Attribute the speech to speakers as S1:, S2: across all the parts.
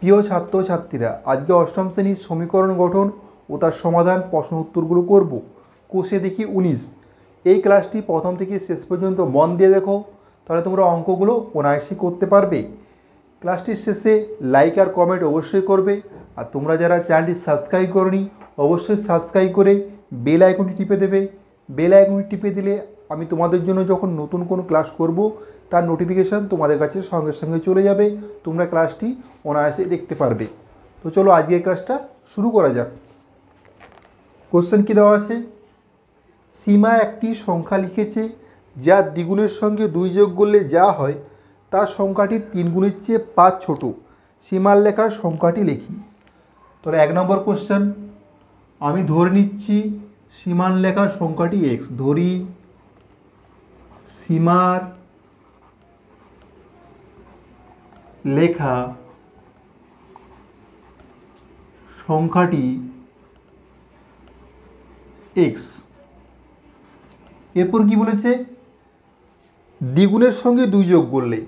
S1: প্রিয় ছাত্রছাত্রীরা, আজকে অষ্টম শ্রেণীর সমীকরণ গঠন ও তার সমাধান প্রশ্ন উত্তরগুলো করব। কোষে দেখি 19। এই ক্লাসটি প্রথম থেকে শেষ পর্যন্ত মন দিয়ে দেখো, তাহলে তোমরা অঙ্কগুলো অনায়াসই করতে পারবে। ক্লাসটির শেষে লাইক আর কমেন্ট অবশ্যই করবে। আর তোমরা যারা চ্যানেলটি সাবস্ক্রাইব করনি, অবশ্যই সাবস্ক্রাইব করে বেল আইকনটি টিপে দেবে। বেল আইকনটি টিপে দিলে আমি তোমাদের জন্য যখন নতুন কোনো ক্লাস করব তার নোটিফিকেশান তোমাদের কাছে সঙ্গে সঙ্গে চলে যাবে, তোমরা ক্লাসটি অনায়াসে দেখতে পারবে। তো চলো আজকের ক্লাসটা শুরু করা যাক। কোশ্চেন কী দেওয়া আছে? সীমা একটি সংখ্যা লিখেছে যা দ্বিগুণের সঙ্গে 2 যোগ করলে যা হয় তা সংখ্যাটি 3 গুণের চেয়ে 5 ছোট। সীমার লেখা সংখ্যাটি লিখি। তাহলে 1 নম্বর কোশ্চেন, আমি ধরে নিচ্ছি সীমার লেখা সংখ্যাটি x। ধরি সীমার লেখা সংখ্যাটি x। এরপর কি বলেছে? দ্বিগুণের সঙ্গে 2 যোগ করলে,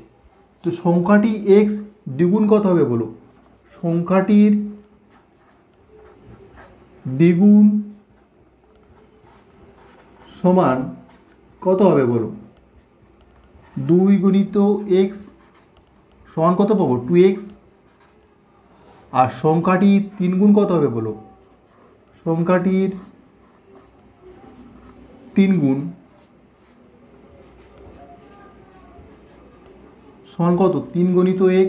S1: তো সংখ্যাটি x দ্বিগুণ কত হবে বলো? সংখ্যাটির দ্বিগুণ সমান কত হবে বলো? 2 গুণিত x সমান কত পাবো? 2x। আর সংখ্যাটির 3 গুণ কত হবে বলো? সংখ্যাটির 3 গুণ সমান কত? 3 গণিত x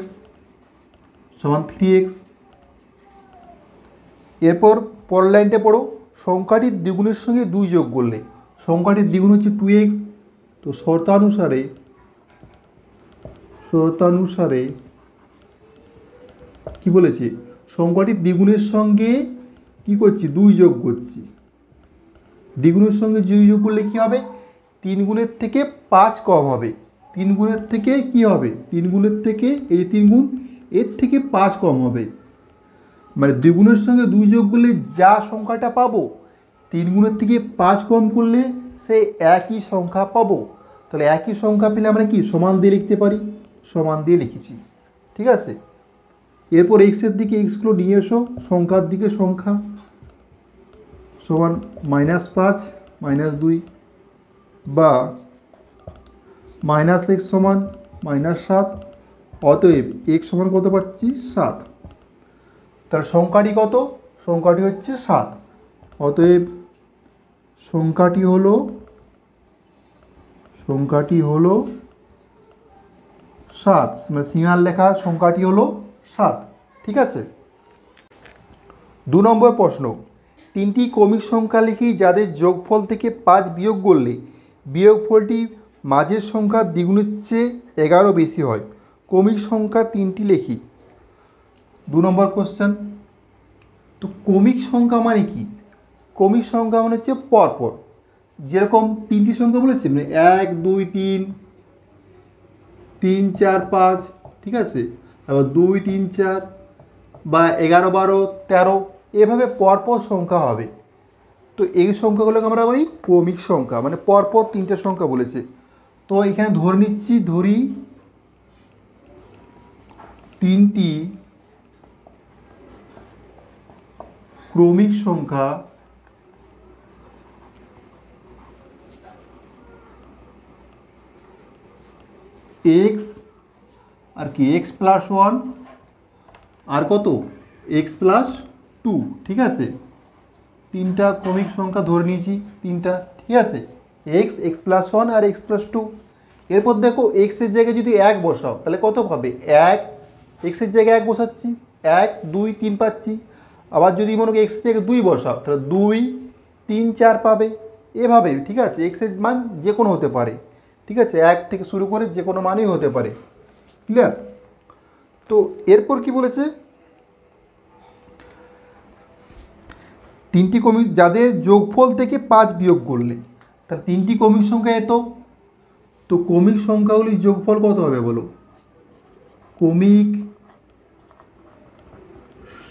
S1: সমান 3x। এরপর পরের লাইনটা পড়ো, সংখ্যাটির দ্বিগুণের সঙ্গে 2 যোগ করলে, সংখ্যাটির দ্বিগুণ হচ্ছে 2x। তো শর্তানুসারে কি বলেছে? সংখ্যাটির দ্বিগুণের সঙ্গে কি করছি? 2 যোগ করছি। দ্বিগুণের সঙ্গে 2 যোগ করলে কি হবে? 3 গুণের থেকে 5 কম হবে। 3 গুণের থেকে কি হবে? 3 গুণের থেকে, এই যে 3 গুণ, এর থেকে 5 কম হবে। মানে দ্বিগুণের সঙ্গে 2 যোগ করলে যা সংখ্যাটা পাবো, 3 গুণের থেকে 5 কম করলে সেই একই সংখ্যা পাবো। তাহলে একই সংখ্যা পেলে আমরা কি সমান দিয়ে লিখতে পারি? সমান দিয়ে লিখেছি, ঠিক আছে। এরপর এক্সের দিকে এক্সগুলো নিয়ে এসো, সংখ্যার দিকে সংখ্যা সমান -5 -2 বা -x সমান -7। অতএব x সমান কত পাচ্ছি? 7। তার সংখ্যাটি কত? সংখ্যাটি হচ্ছে 7। অতএব সংখ্যাটি হলো 7। মানে সীমার লেখা সংখ্যাটি হলো 7, ঠিক আছে। 2 নম্বর প্রশ্ন, 3টি ক্রমিক সংখ্যা লিখি যাদের যোগফল থেকে 5 বিয়োগ করলে বিয়োগফলটি মাঝের সংখ্যার দ্বিগুণের চেয়ে 11 বেশি হয়। ক্রমিক সংখ্যা 3টি লিখি। 2 নম্বর কোশ্চেন, তো ক্রমিক সংখ্যা মানে কি? ক্রমিক সংখ্যা মানে হচ্ছে পরপর, যেরকম 3টি সংখ্যা বলেছে, মানে 1 2 3 3 4 5, ঠিক আছে। আবার 2 3 4 বা 11 12 13, এভাবে পরপর সংখ্যা হবে। তো এই সংখ্যাগুলোকে আমরা বলি ক্রমিক সংখ্যা, মানে পরপর 3টে সংখ্যা বলেছে। তো এখানে ধরে নিচ্ছি, ধরি 3টি ক্রমিক সংখ্যা x আর কি x প্লাস 1 আর কত? x প্লাস 2, ঠিক আছে। 3টা ক্রমিক সংখ্যা ধরে নিয়েছি, 3টা, ঠিক আছে। x প্লাস 1 আর x প্লাস 2। এরপর দেখো x এর জায়গায় যদি 1 বসাও তাহলে কত পাবে? 1। x এর জায়গায় 1 বসাচ্ছি, 1 2 3 পাচ্ছি। আবার যদি মনে করি x এর জায়গায় 2 বসাও তাহলে 2 3 4 পাবে। এভাবে, ঠিক আছে। x এর মান যে কোনো হতে পারে, ঠিক আছে। 1 থেকে শুরু করে যে কোনো মানই হতে পারে, ক্লিয়ার? তো এরপর কি বলেছে? 3টি ক্রমিক যাদের যোগফল থেকে 5 বিয়োগ করলে, তার 3টি ক্রমিক সংখ্যা এত। তো ক্রমিক সংখ্যাগুলির যোগফল কত হবে বলো? ক্রমিক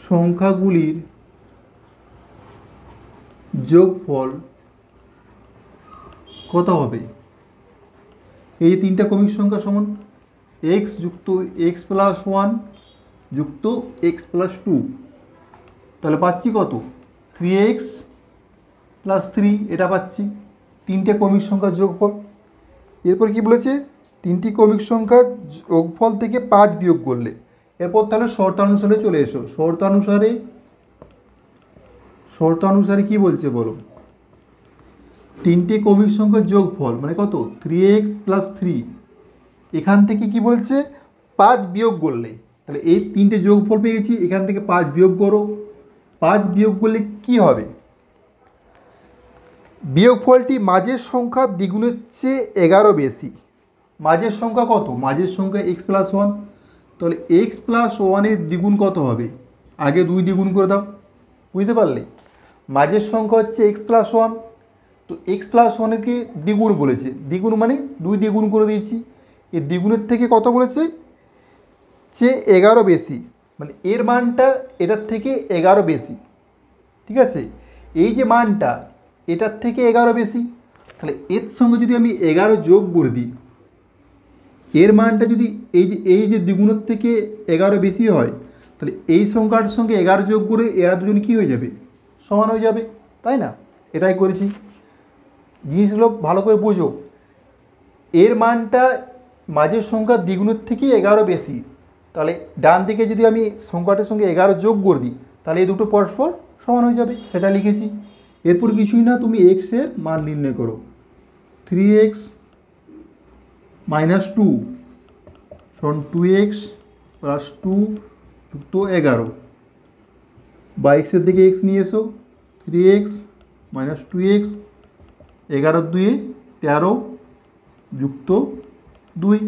S1: সংখ্যাগুলির যোগফল কত হবে? এই 3টা ক্রমিক সংখ্যা সমান x যুক্ত x প্লাস 1 যুক্ত এক্স প্লাস টু, তাহলে পাচ্ছি কত 3x প্লাস 3, এটা পাচ্ছি তিনটে ক্রমিক সংখ্যার যোগফল। এরপর কি বলেছে, তিনটি ক্রমিক সংখ্যার যোগফল থেকে 5 বিয়োগ করলে, এরপর তাহলে শর্তানুসারে চলে এসো। শর্তানুসারে কি বলছে বলো, তিনটে ক্রমিক সংখ্যার যোগফল মানে কত 3x প্লাস 3, এখান থেকে কি বলছে 5 বিয়োগ করলে, তাহলে এই তিনটে যোগফল পেয়ে গেছি, এখান থেকে 5 বিয়োগ করো। 5 বিয়োগ করলে কি হবে, বিয়োগফলটি মাঝের সংখ্যা দ্বিগুণের চেয়ে 11 বেশি। মাঝের সংখ্যা কত, মাঝের সংখ্যা এক্স প্লাস 1, তাহলে এক্স প্লাস 1-এর দ্বিগুণ কত হবে, আগে 2 দ্বিগুণ করে দাও, বুঝতে পারলে। মাঝের সংখ্যা হচ্ছে এক্স প্লাস 1, তো এক্স প্লাস 1-কে দ্বিগুণ বলেছে, দ্বিগুণ মানে 2 দ্বিগুণ করে দিয়েছি। এর দ্বিগুণের থেকে কত বলেছে, চেয়ে 11 বেশি, মানে এর মানটা এটার থেকে 11 বেশি, ঠিক আছে। এই যে মানটা এটার থেকে 11 বেশি, তাহলে এর সঙ্গে যদি আমি 11 যোগ করে দিই, এর মানটা যদি এই যে দ্বিগুণের থেকে 11 বেশি হয়, তাহলে এই সংখ্যার সঙ্গে 11 যোগ করে এরা দুজন কী হয়ে যাবে, সমান হয়ে যাবে, তাই না। এটাই করেছি, জিনিসগুলো ভালো করে বোঝো। এর মানটা মাঝের সংখ্যা দ্বিগুণের থেকে 11 বেশি, তাহলে ডান দিকে যদি আমি সংখ্যাটার সঙ্গে 11 যোগ করে দিই, তাহলে এই দুটো পরস্পর সমান হয়ে যাবে, সেটা লিখেছি। এরপর কিছুই না, তুমি এক্সের মান নির্ণয় করো। 3x মাইনাস 2 সমান 2x প্লাস 2 যুক্ত 11, বা এক্সের দিকে এক্স নিয়ে এসো। 3x মাইনাস 2x, 11 2 13 যুক্ত 2,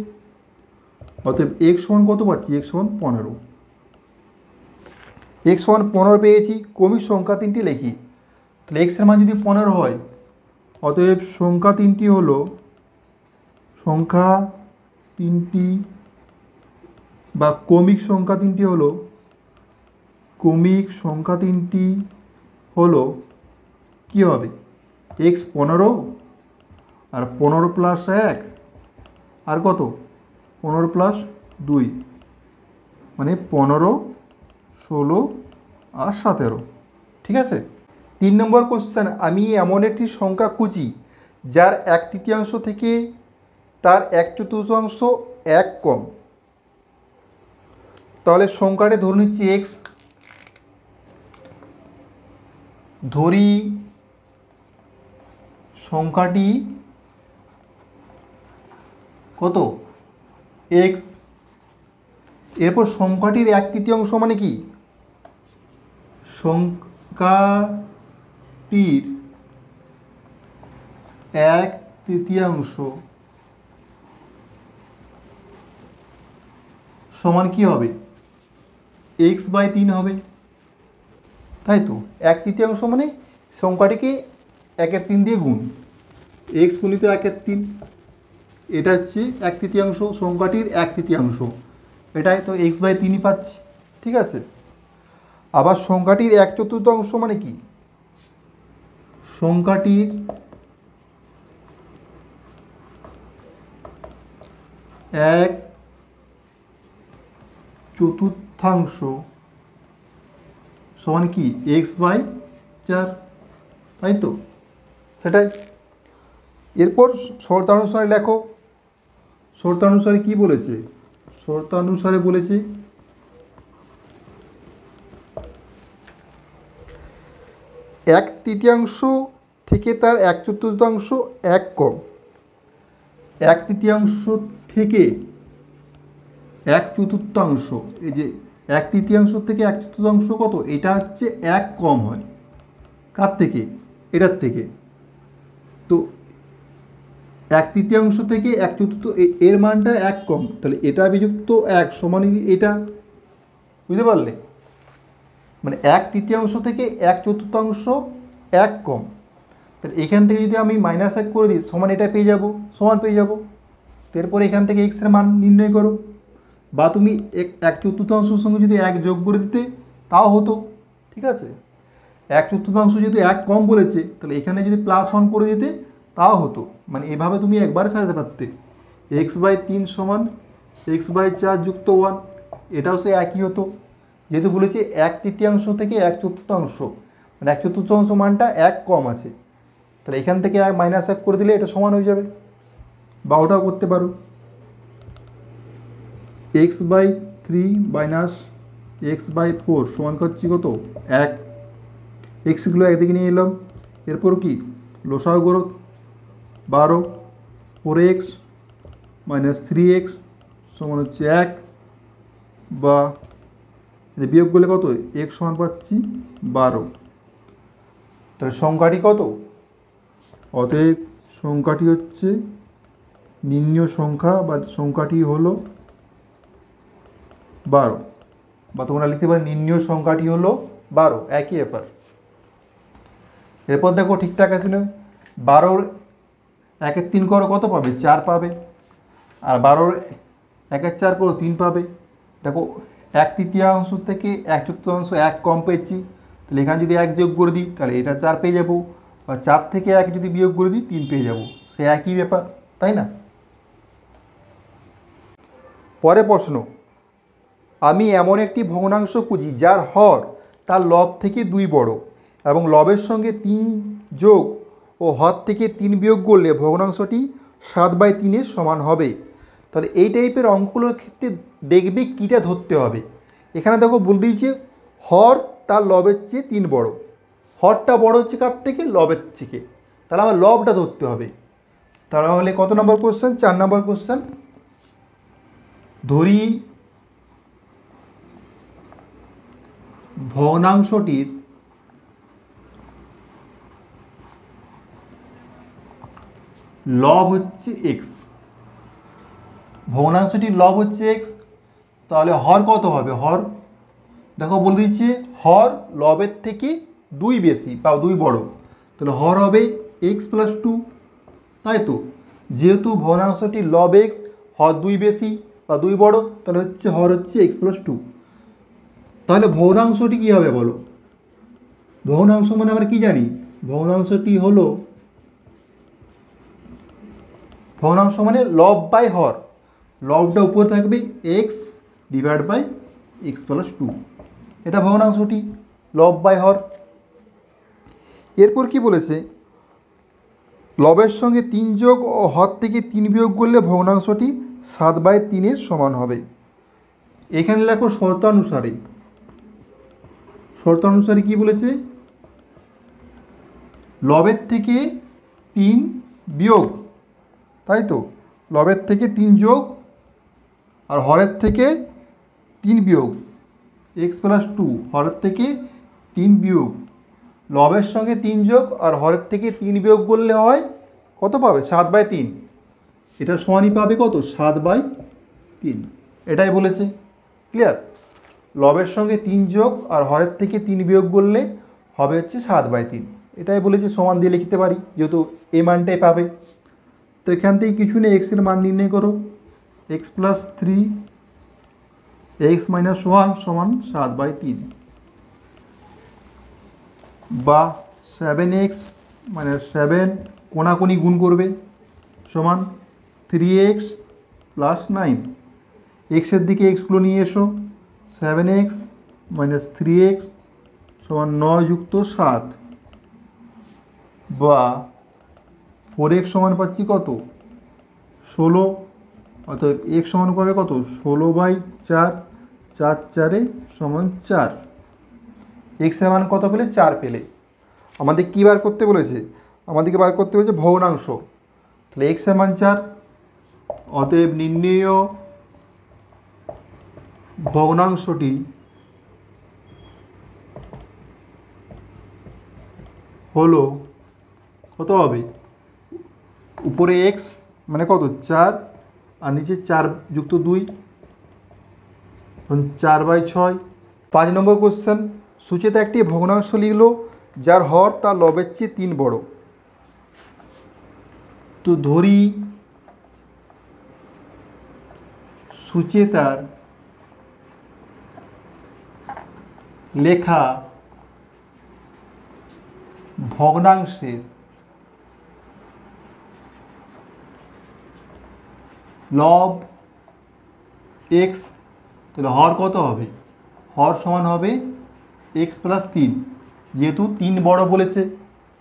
S1: অতএব এক্স সমান কত পাচ্ছি, এক্স সমান 15। এক্স সমান 15 পেয়েছি, ক্রমিক সংখ্যা তিনটি লিখি। তাহলে এক্সের মান যদি 15 হয়, অতএব সংখ্যা তিনটি হলো, সংখ্যা তিনটি বা ক্রমিক সংখ্যা তিনটি হলো, ক্রমিক সংখ্যা তিনটি হলো কী হবে, এক্স 15 আর 15 প্লাস 1 আর কত 15 প্লাস 2, মানে 15 16 আর 17, ঠিক আছে। 3 নম্বর কোশ্চেন, আমি এমন একটি সংখ্যা খুঁজি যার 1/3 থেকে তার 1/4 1 কম। তাহলে সংখ্যাটি ধরে নিচ্ছি এক্স, ধরি সংখ্যাটি কত এক্স। এরপর সংখ্যাটির 1/3 মানে কি, সংখ্যাটির 1/3 সমান কি হবে, x/3 হবে, তাই তো। 1/3 মানে সংখ্যাটিকে 1/3 দিয়ে গুণ, এক্স গুণিত 1/3, এটা হচ্ছে 1/3, সংখ্যাটির 1/3, এটাই তো x/3 পাচ্ছি, ঠিক আছে। আবার সংখ্যাটির 1/4 মানে কি, সংখ্যাটির 1/4 সমান কি x/4, তাই তো, সেটাই। এরপর শর্তানুসারে লেখো। শর্তানুসারে কি বলেছে, শর্তানুসারে বলেছে 1/3 থেকে তার 1/4 1 কম। 1/3 থেকে 1/4, এই যে 1/3 থেকে 1/4 কত, এটা হচ্ছে 1 কম হয়, কার থেকে, এটার থেকে। তো 1/3 থেকে 1/4 এর মানটা 1 কম, তাহলে এটা বিযুক্ত 1 সমান এটা, বুঝতে পারলে। মানে 1/3 থেকে 1/4 1 কম, তাহলে এখান থেকে যদি আমি -1 করে দিই সমান এটা পেয়ে যাব, সমান পেয়ে যাব। এরপর এখান থেকে এক্সের মান নির্ণয় করো, বা তুমি 1/4 সঙ্গে যদি 1 যোগ করে দিতে তাও হতো, ঠিক আছে। 1/4 যদি 1 কম বলেছে, তাহলে এখানে যদি +1 করে দিতে তাও হতো, মানে এভাবে তুমি একবারে সাজাতে পারতে। x/3 সমান x/4 যুক্ত 1, এটাও সে একই হতো, যেহেতু বলেছে 1/3 থেকে 1/4, মানে 1/4 মানটা 1 কম আছে, তাহলে এখান থেকে -1 করে দিলে এটা সমান হয়ে যাবে। বা ওটাও করতে পারো, x/3 -x/4 সমান করছি কত, 1। এক্সগুলো একদিকে নিয়ে এলাম, এরপর কি লসাগু করো, 12, 4x - 3x সমান হচ্ছে 1, বা বিয়োগ করলে কত, x সমান পাচ্ছি 12। তাহলে সংখ্যাটি কত, অতএব সংখ্যাটি হচ্ছে নির্ণীয় সংখ্যা বা সংখ্যাটি হলো 12, বা তোমরা লিখতে পারো নির্ণীয় সংখ্যাটি হলো 12, একই ব্যাপার। এরপর দেখো ঠিকঠাক আছে না, 12 1/এর 3 করো কত পাবে, 4 পাবে, আর 12 1/এর 4 করো 3 পাবে। দেখো 1/3 থেকে 1/4 1 কম পেয়েছি, তাহলে এখানে যদি 1 যোগ করে দিই তাহলে এটা 4 পেয়ে যাবো, বা 4 থেকে 1 যদি বিয়োগ করে দিই 3 পেয়ে যাবো, সে একই ব্যাপার, তাই না? পরে প্রশ্ন, আমি এমন একটি ভগ্নাংশ খুঁজি যার হর তার লব থেকে 2 বড় এবং লবের সঙ্গে 3 যোগ ও হর থেকে 3 বিয়োগ করলে ভগ্নাংশটি 7/3 সমান হবে। তাহলে এই টাইপের অঙ্কগুলোর ক্ষেত্রে দেখবে কীটা ধরতে হবে। এখানে দেখো বলে দিয়েছে হর তার লবের চেয়ে 3 বড়, হরটা বড় হচ্ছে কার থেকে, লবের থেকে, তাহলে আমার লবটা ধরতে হবে। তাহলে কত নম্বর কোশ্চেন, 4 নম্বর কোশ্চেন, ধরি ভগ্নাংশটির লব হচ্ছে x, ভগ্নাংশটির লব হচ্ছে x, তাহলে হর কত হবে, হর দেখো বলে দিচ্ছে হর লবের থেকে 2 বেশি বা 2 বড়, তাহলে হর হবে x+2, তাই তো, যেহেতু ভগ্নাংশটির লব x, হর 2 বেশি বা 2 বড়, তাহলে হচ্ছে হর হচ্ছে x+2। তাহলে ভগ্নাংশটি কী হবে বলো, ভগ্নাংশ মানে আমরা কি জানি, ভগ্নাংশটি হলো, ভগ্নাংশ মানে লব বাই হর, লবটা উপরে থাকবে x/x+2, এটা ভগ্নাংশটি লব বাই হর। এরপর কি বলেছে, লবের সঙ্গে 3 যোগ ও হর থেকে 3 বিয়োগ করলে ভগ্নাংশটি 7/3 সমান হবে। এখানে লেখো শর্তানুসারে, শর্তানুসারে কি বলেছে, লবের থেকে 3 বিয়োগ, তাই তো, লবের থেকে 3 যোগ আর হরের থেকে 3 বিয়োগ, x+2 হরের থেকে 3 বিয়োগ, লবের সঙ্গে 3 যোগ আর হরের থেকে 3 বিয়োগ করলে হয় কত পাবে, 7/3, এটা সমানই পাবে কত, 7/3, এটাই বলেছে, ক্লিয়ার। লবের সঙ্গে 3 যোগ আর হরের থেকে 3 বিয়োগ করলে হবে হচ্ছে 7/3, এটাই বলেছে, সমান দিয়ে লিখতে পারি যেহেতু এই মানটাই পাবে। তো এখান থেকে কিছু নেই, এক্সের মান নির্ণয় করো, x+3 x - 1 সমান 7/3, বা 7x - 7 কোনাকুনি গুণ করবে সমান 3x + 9, এক্সের দিকে এক্সগুলো নিয়ে এসো, 7x - 3x সমান 9 + 7, বা 4x সমান পাচ্ছি কত, 16, অতএব x সমান পাবে কত, 16/4, 4 4 সমান 4, এক্সের মান কত পেলে, 4 পেলে। আমাদের কী বার করতে বলেছে, আমাদেরকে বার করতে বলেছে ভগ্নাংশ, তাহলে এক্সের মান 4, অতএব নির্ণেয় ভগ্নাংশটি হলো কত হবে, উপরে x মানে কত, 4, আর নিচে 4 + 2 4/6। 5 নম্বর কোশ্চেন, সুচেতা একটি ভগ্নাংশ লিখলো যার হর তার লবের চেয়ে 3 বড়। তো ধরি সুচেতার লেখা ভগ্নাংশের লব x তাহলে হর কত হবে? হর সমান হবে এক্স প্লাস 3, যেহেতু 3 বড় বলেছে,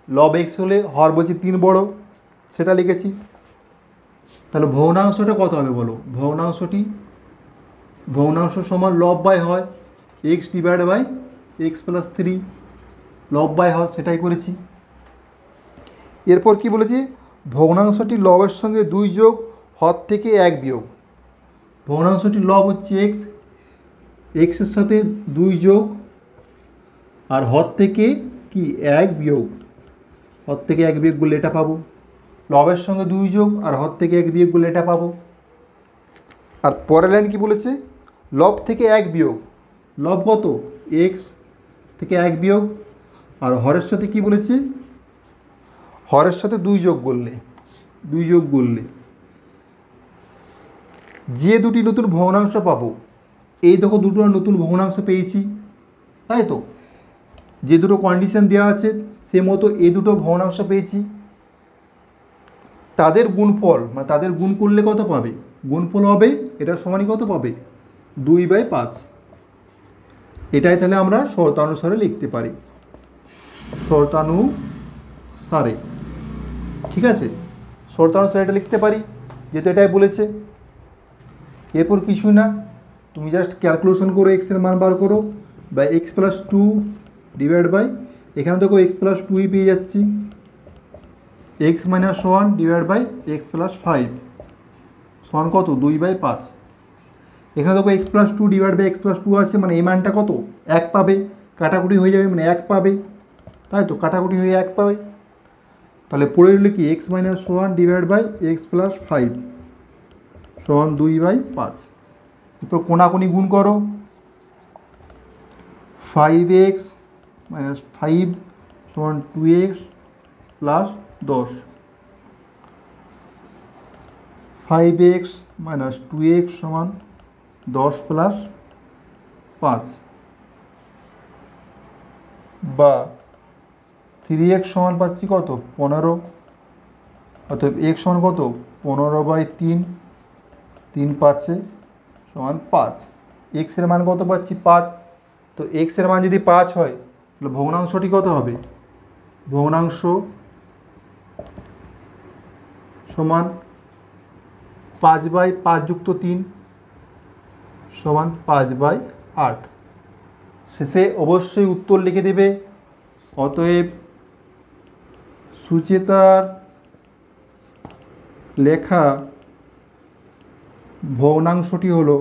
S1: লব এক্স হলে হর বলছে 3 বড়, সেটা লিখেছি। তাহলে ভগ্নাংশটা কত হবে বলো? ভগ্নাংশ সমান লব বাই হয় x divide by x plus 3, লব বাই হর, সেটাই করেছি। এরপর কি বলেছি? ভগ্নাংশটি লবের সঙ্গে 2 যোগ হর থেকে 1 বিয়োগ। ভগ্নাংশটির লব হচ্ছে এক্স, এক্সের সাথে 2 যোগ আর হর থেকে কি 1 বিয়োগ, হর থেকে 1 বিয়োগ করলে এটা পাবো। লবের সঙ্গে 2 যোগ আর হর থেকে 1 বিয়োগ করলে এটা পাবো। আর পরের লাইন কি বলেছে? লব থেকে 1 বিয়োগ, লব কত? এক্স থেকে 1 বিয়োগ, আর হরের সাথে কি বলেছে? হরের সাথে 2 যোগ করলে যে দুটি নতুন ভগ্নাংশ পাবো, এই দেখো দুটো নতুন ভগ্নাংশ পেয়েছি, তাই তো? যে দুটো কন্ডিশন দেওয়া আছে সে মতো এই দুটো ভগ্নাংশ পেয়েছি, তাদের গুণফল মানে তাদের গুণ করলে কত পাবে? গুণফল হবে এটা সমানই কত পাবে? 2/5। এটাই তাহলে আমরা শর্তানুসারে লিখতে পারি, শর্তানুসারে, ঠিক আছে? শর্তানুসারে এটা লিখতে পারি যেহেতু এটাই বলেছে। এরপর কিছু না, তুমি জাস্ট ক্যালকুলেশন করো, এক্সের মান বার করো, বা এক্স প্লাস 2 ডিভাইড বাই, এখানে দেখো এক্স প্লাস 2ই পেয়ে যাচ্ছি, x minus 1 divide by x plus 5 সমান কত? 2/5। এখানে দেখো x plus 2 divide by x plus 2 আছে, মানে এই মানটা কত? 1 পাবে, কাটাকুটি হয়ে যাবে, মানে 1 পাবে, তাই তো? কাটাকুটি হয়ে 1 পাবে। তাহলে পড়ে রইল কি? X minus 1 divide by x plus 5 সমান 2/5। এরপর কোনাকুনি গুণ করো, 5x মাইনাস 5 সমান 2x plus 10, 5x minus 2x সমান 10 প্লাস 5, বা 3x সমান পাচ্ছি কত? 15। অতএব x সমান কত? 15/3, 3 5 সমান 5। x এর মান কত পাচ্ছি? 5। তো x এর মান যদি 5 হয় তাহলে ভগ্নাংশটি কত হবে? ভগ্নাংশ সমান 5/5 যুক্ত 3 সমান 5/8। শেষে অবশ্যই উত্তর লিখে দেবে। অতএব সুচেতার লেখা ভগ্নাংশটি হলো,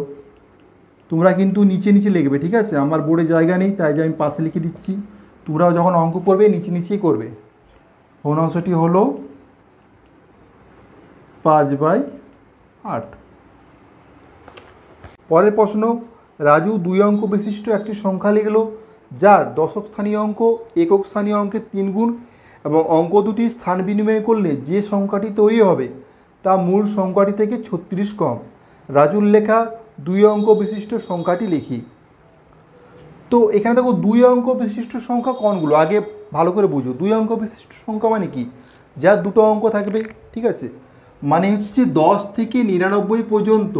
S1: তোমরা কিন্তু নিচে নিচে লিখবে, ঠিক আছে? আমার বোর্ডে জায়গা নেই তাই যে আমি পাশে লিখে দিচ্ছি, তোমরাও যখন অঙ্ক করবে নিচে নিচেই করবে। ভগ্নাংশটি হলো 5/8। পরের প্রশ্ন, রাজু 2 অঙ্ক বিশিষ্ট একটি সংখ্যা লিখল যার দশক স্থানীয় অঙ্ক একক স্থানীয় অঙ্কের 3 গুণ, এবং অঙ্ক দুটি স্থান বিনিময় করলে যে সংখ্যাটি তৈরি হবে তা মূল সংখ্যাটি থেকে 36 কম। রাজুর লেখা 2 অঙ্ক বিশিষ্ট সংখ্যাটি লিখি। তো এখানে দেখো 2 অঙ্ক বিশিষ্ট সংখ্যা কোনগুলো আগে ভালো করে বুঝো। 2 অঙ্ক বিশিষ্ট সংখ্যা মানে কি? যার দুটো অঙ্ক থাকবে, ঠিক আছে? মানে হচ্ছে 10 থেকে 99 পর্যন্ত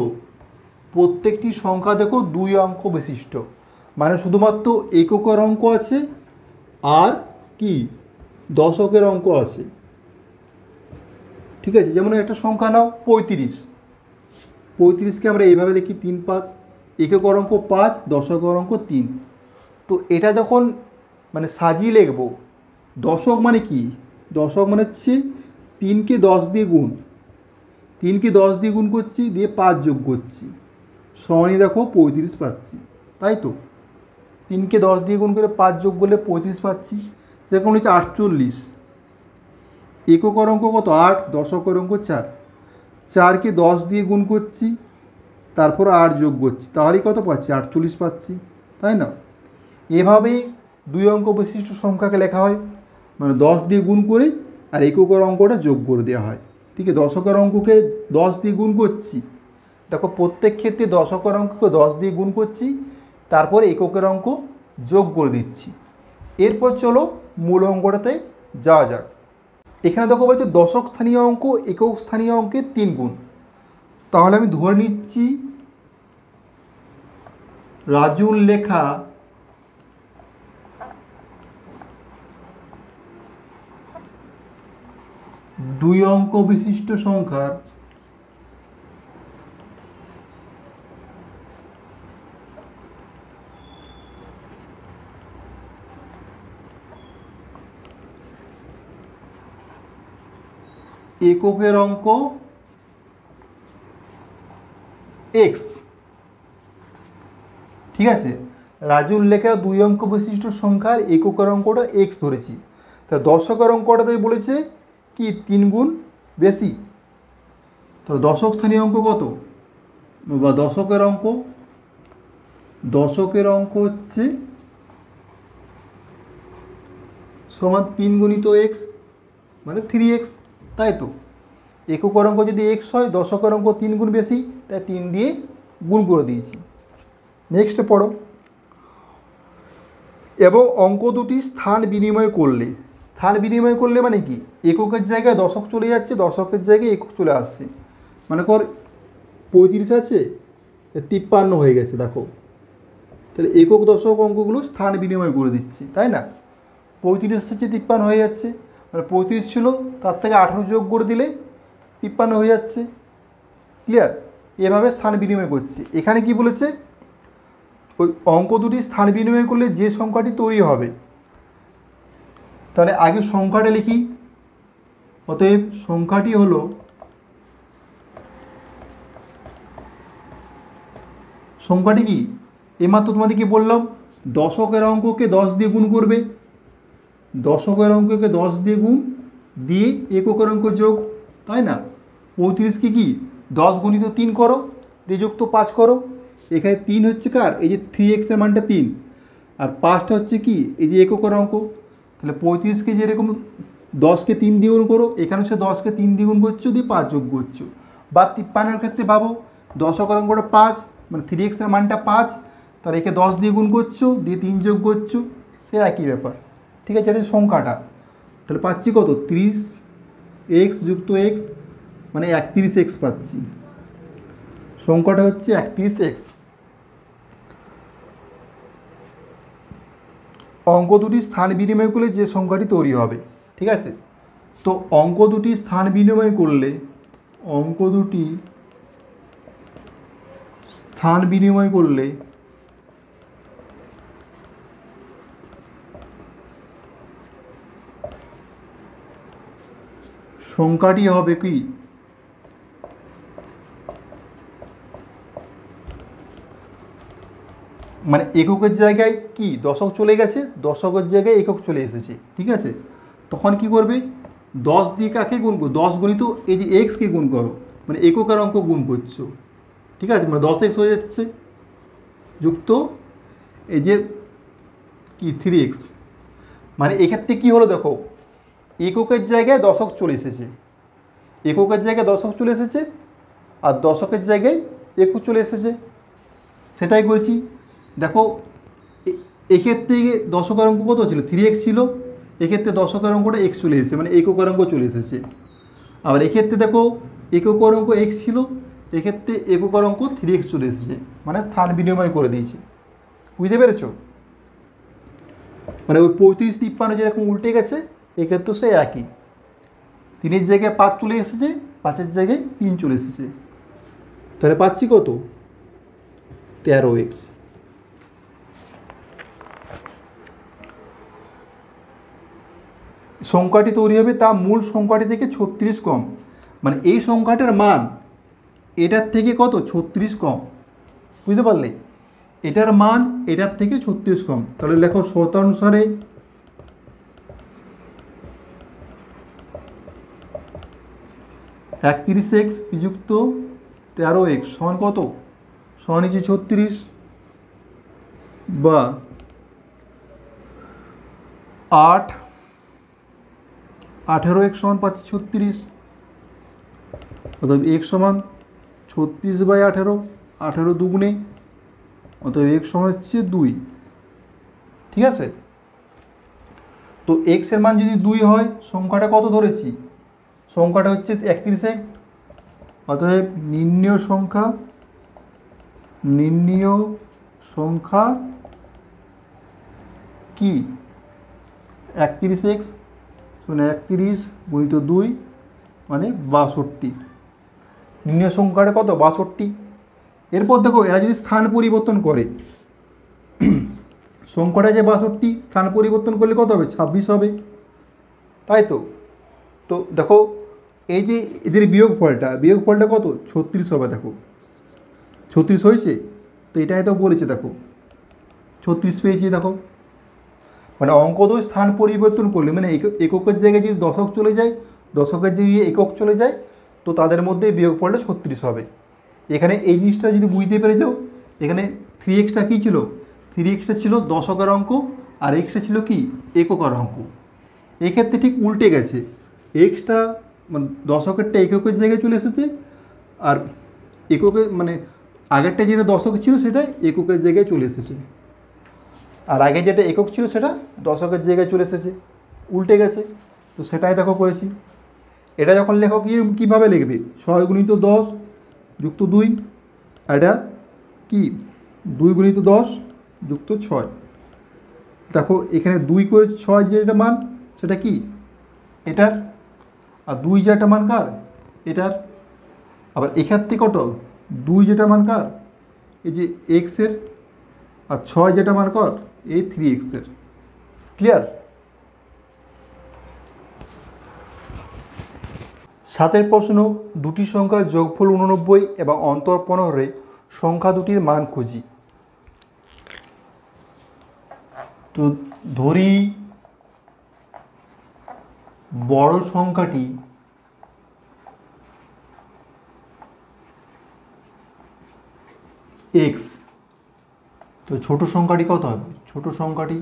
S1: প্রত্যেকটি সংখ্যা দেখো 2 অঙ্ক বিশিষ্ট, মানে শুধুমাত্র এককের অঙ্ক আছে আর কি দশকের অঙ্ক আছে, ঠিক আছে? যেমন একটা সংখ্যা নাও 35কে আমরা এইভাবে লিখি 3 5, এককের অঙ্ক 5, দশকের অঙ্ক 3। তো এটা যখন মানে সাজিয়ে লিখবো, দশক মানে কি? দশক মানে হচ্ছে 3কে 10 দিয়ে গুণ, 3কে 10 দিয়ে গুণ করছি, দিয়ে 5 যোগ করছি, সমানই দেখো 35 পাচ্ছি, তাই তো? 3কে 10 দিয়ে গুণ করে 5 যোগ করলে 35 পাচ্ছি, সেরকম হচ্ছে 48। এককের অঙ্ক কত? 8, দশকের অঙ্ক 4, 4কে 10 দিয়ে গুণ করছি, তারপর 8 যোগ করছি, তাহলেই কত পাচ্ছি? 48 পাচ্ছি, তাই না? এভাবেই 2 অঙ্ক বিশিষ্ট সংখ্যাকে লেখা হয়, মানে 10 দিয়ে গুণ করে আর এককের অঙ্কটা যোগ করে দেওয়া হয়, ঠিক আছে? দশকের অঙ্ককে 10 দিয়ে গুণ করছি, দেখো প্রত্যেক ক্ষেত্রে দশকের অঙ্ককে 10 দিয়ে গুণ করছি, তারপরে এককের অঙ্ক যোগ করে দিচ্ছি। এরপর চলো মূল অঙ্কটাতে যাওয়া যাক। এখানে দেখো বলছে দশক স্থানীয় অঙ্ক একক স্থানীয় অঙ্কের 3 গুণ। তাহলে আমি ধরে নিচ্ছি রাজুর লেখা দুই অঙ্ক বিশিষ্ট সংখ্যার এককের অঙ্ক এক্স। ঠিক আছে, রাজুর লেখা দুই অঙ্ক বিশিষ্ট সংখ্যার এককের অঙ্কটা এক্স ধরেছি। তা দশকের অঙ্কটা তাই বলেছে কি 3 গুণ বেশি। তো দশক স্থানীয় অঙ্ক কত, বা দশকের অঙ্ক হচ্ছে সমান 3 গুণিত এক্স মানে 3x, তাই তো। এককের অঙ্ক যদি এক্স হয়, দশকের অঙ্ক 3 গুণ বেশি, তাই 3 দিয়ে গুণ করে দিয়েছি। নেক্সট পড়ো। এবং অঙ্ক দুটি স্থান বিনিময় করলে মানে কি, এককের জায়গায় দশক চলে যাচ্ছে, দশকের জায়গায় একক চলে আসছে। মানে কর 35 আছে, 53 হয়ে গেছে, দেখো তাহলে একক দশক অঙ্কগুলো স্থান বিনিময় করে দিচ্ছি, তাই না। 35 হচ্ছে 53 হয়ে যাচ্ছে, মানে 35 ছিল, তার থেকে 18 যোগ করে দিলে 53 হয়ে যাচ্ছে। ক্লিয়ার? এভাবে স্থান বিনিময় করছি। এখানে কি বলেছে, ওই অঙ্ক দুটি স্থান বিনিময় করলে যে সংখ্যাটি তৈরি হবে, তাহলে আগে সংখ্যাটা লিখি। অতএব সংখ্যাটি হলো কি, এইমাত্র তোমাদেরকে বললাম দশকের অঙ্ককে 10 দিয়ে গুণ করবে, দশকের অঙ্ককে 10 দিয়ে গুণ দিয়ে এককের অঙ্ক যোগ, তাই না। 35কে কি 10 গুণিত 3 করো, দিয়ে যুক্ত 5 করো। এখানে 3 হচ্ছে কার, এই যে 3x এর মানটা 3, আর 5টা হচ্ছে কি এই যে এককের অঙ্ক। তাহলে 35কে যেরকম 10কে 3 দিয়ে গুণ করো, এখানে সে 10কে 3 দিয়ে গুণ করছো, দিয়ে 5 যোগ করছো। বা 53-এর ক্ষেত্রে ভাবো, দশকের অঙ্কটা 5, মানে 3x এর মানটা 5, তাহলে একে 10 দিয়ে গুণ করছো, দিয়ে 3 যোগ করছো, সে একই ব্যাপার। ঠিক আছে, এটা সংখ্যাটা। তাহলে পাচ্ছি কত, 30x যুক্ত x, মানে 31x পাচ্ছি। সংখ্যাটা হচ্ছে 31x। অঙ্ক দুটি স্থান বিনিময় করলে যে সংখ্যাটি তৈরি হবে। ঠিক আছে, তো অঙ্ক দুটি স্থান বিনিময় করলে সংখ্যাটি হবে কি, মানে এককের জায়গায় কি দশক চলে গেছে, দশকের জায়গায় একক চলে এসেছে। ঠিক আছে, তখন কি করবে, 10 দিয়ে কাকে গুণ করো, 10 গুণিত এই যে এক্সকে গুণ করো, মানে এককের অঙ্ক গুণ করছো। ঠিক আছে, মানে 10x হয়ে যাচ্ছে, যুক্ত এই যে কি 3x, মানে এক্ষেত্রে কী হলো দেখো, এককের জায়গায় দশক চলে এসেছে, আর দশকের জায়গায় একক চলে এসেছে, সেটাই করেছি। দেখো এক্ষেত্রে দশকের অঙ্ক কত ছিল, 3x ছিল, এক্ষেত্রে দশকের অঙ্কটা x চলে এসেছে, মানে এককের অঙ্ক চলে এসেছে। আবার এক্ষেত্রে দেখো এককের অঙ্ক x ছিল, এক্ষেত্রে এককের অঙ্ক 3x চলে এসেছে, মানে স্থান বিনিময় করে দিয়েছে। বুঝতে পেরেছ? মানে ওই 35-53 যেরকম উল্টে গেছে, এক্ষেত্রে সে একই, 3-এর জায়গায় 5 চলে এসেছে, 5-এর জায়গায় 3 চলে এসেছে। তাহলে পাচ্ছি কত, 13x। সংখ্যাটি তৈরি হবে তা মূল সংখ্যাটি থেকে 36 কম, মানে এই সংখ্যাটার মান এটার থেকে কত, 36 কম। বুঝতে পারলে, এটার মান এটার থেকে 36 কম। তাহলে লেখো শতানুসারে x বিযুক্ত 13x সমান কত, সমান হচ্ছে 36, বা 18x সমান পাচ্ছি 36। অতএব x সমান 36/18, 18 দুগুণে, অতএব x সমান হচ্ছে 2। ঠিক আছে, তো x এর মান যদি 2 হয়, সংখ্যাটা কত ধরেছি, সংখ্যাটা হচ্ছে 31x। অতএব নির্ণেয় সংখ্যা কি 31x, মানে 31 গুণিত 2 মানে 62। নির্ণয় সংখ্যাটা কত? 62। এরপর দেখো এরা যদি স্থান পরিবর্তন করে, সংখ্যাটা যে 62, স্থান পরিবর্তন করলে কত হবে? 26 হবে, তাই তো? তো দেখো এই যে এদের বিয়োগফলটা কত? 36 হবে। দেখো 36 হয়েছে, তো এটাই তো বলেছে, দেখো 36 পেয়েছি। দেখো মানে অঙ্ক তো স্থান পরিবর্তন করলে, মানে এককের জায়গায় যদি দশক চলে যায়, দশকের জায়গায় একক চলে যায়, তো তাদের মধ্যে বিয়োগফলটা 36 হবে। এখানে এই জিনিসটা যদি বুঝতে পেরে যাও, এখানে 3x কী ছিল? 3x ছিল দশকের অঙ্ক, আর এক্সটা ছিল কি? এককের অঙ্ক। এক্ষেত্রে ঠিক উল্টে গেছে, এক্সটা মানে দশকেরটা এককের জায়গায় চলে এসেছে, আর এককের মানে আগেরটা যেটা দশক ছিল সেটা এককের জায়গায় চলে এসেছে, আর আগে যেটা একক ছিল সেটা দশকের জায়গায় চলে এসেছে, উল্টে গেছে। তো সেটাই দেখো করেছি। এটা যখন লেখো কীভাবে লিখবে? 6 গুণিত 10 যুক্ত 2, এটা কি 2 গুণিত 10 যুক্ত 6। দেখো এখানে 2 করে 6 যেটা মান সেটা কি? এটার। আর 2 যেটা মান কার? এটার। আবার এক্ষেত্রে কত? 2 যেটা মান কার? এই যে এক্সের। আর 6 যেটা মান কর? এই 3x-এর। ক্লিয়ার? 7 প্রশ্ন, দুটি সংখ্যার যোগফল 89 এবং অন্তর 15 সংখ্যা দুটির মান খুঁজি। তো ধরি বড় সংখ্যাটি x, তো ছোট সংখ্যাটি কত হবে? ছোট সংখ্যাটি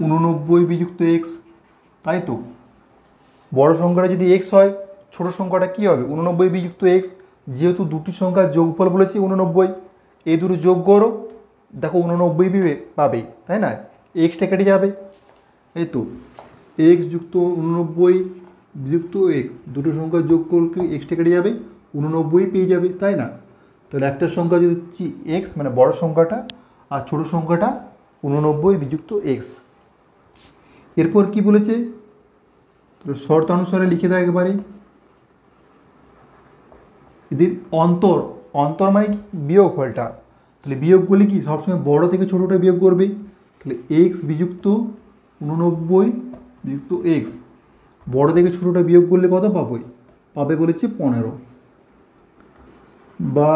S1: 89 বিযুক্ত x, তাই তো? বড় সংখ্যাটা যদি x হয়, ছোট সংখ্যাটা কি হবে? 89 বিযুক্ত x। যেহেতু দুটি সংখ্যার যোগফল বলেছি 89, এই দুটো যোগ করো, দেখো 89 পাবে, তাই না? এক্সটা কেটে যাবে, এই তো x যুক্ত 89 বিযুক্ত x, দুটো সংখ্যার যোগ করলে এক্সটা কেটে যাবে, 89 পেয়ে যাবে, তাই না? তাহলে একটা সংখ্যা যদি x মানে বড় সংখ্যাটা, আর ছোট সংখ্যাটা 89 বিযুক্ত x। এরপর কি বলেছে? তো শর্ত অনুসারে লিখে দাও একবারে। এদের অন্তর মানে কি? বিয়োগফলটা। তাহলে বিয়োগ করলে কি সবসময় বড় থেকে ছোটোটা বিয়োগ করবে। তাহলে এক্স বিযুক্ত 89 বিযুক্ত এক্স, বড় থেকে ছোটোটা বিয়োগ করলে কত পাবে? পাবে বলেছে 15, বা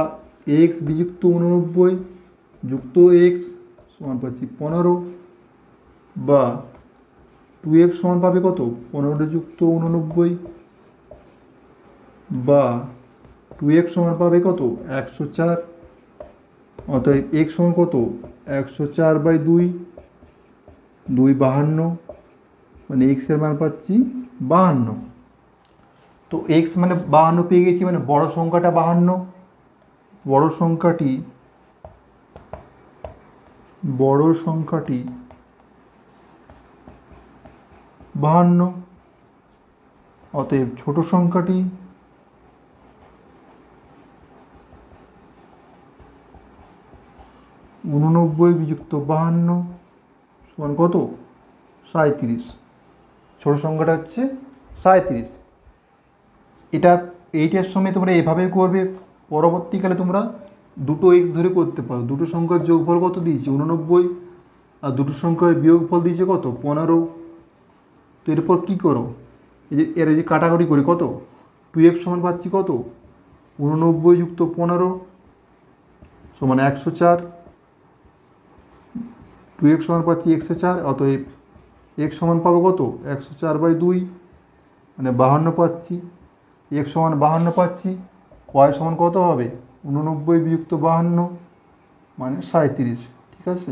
S1: এক্স বিযুক্ত 89 যুক্ত এক্স সমান পাচ্ছি 15, বা 2x সমান পাবে কত? 15 যুক্ত 89, বা 2x সমান পাবে কত? 104। অতএব x সমান কত? 104/2, 52, মানে x এর মান পাচ্ছি 52। তো x মানে 52 পেয়ে গেছি, মানে বড় সংখ্যাটা 52, বড় সংখ্যাটি 52। অতএব ছোট সংখ্যাটি 89 বিযুক্ত 52 সমান কত? 37। ছোট সংখ্যাটা হচ্ছে 37। এইটার সময় তোমরা এভাবে করবে, পরবর্তীকালে তোমরা দুটো x ধরে করতে পারো। দুটো সংখ্যার যোগফল কত দিয়েছে? 89, আর দুটো সংখ্যার বিয়োগফল দিয়েছে কত? 15। তো এরপর কী করো? এর যে কাটাকাটি করি, কত? 2x সমান পাচ্ছি কত? 89 যুক্ত 15 সমান 104। 2x সমান পাচ্ছি 104, অতএব x সমান পাবো কত? 104/2, মানে 52 পাচ্ছি। x সমান 52 পাচ্ছি, y সমান কত হবে? 89 বিযুক্ত 52 মানে 37। ঠিক আছে?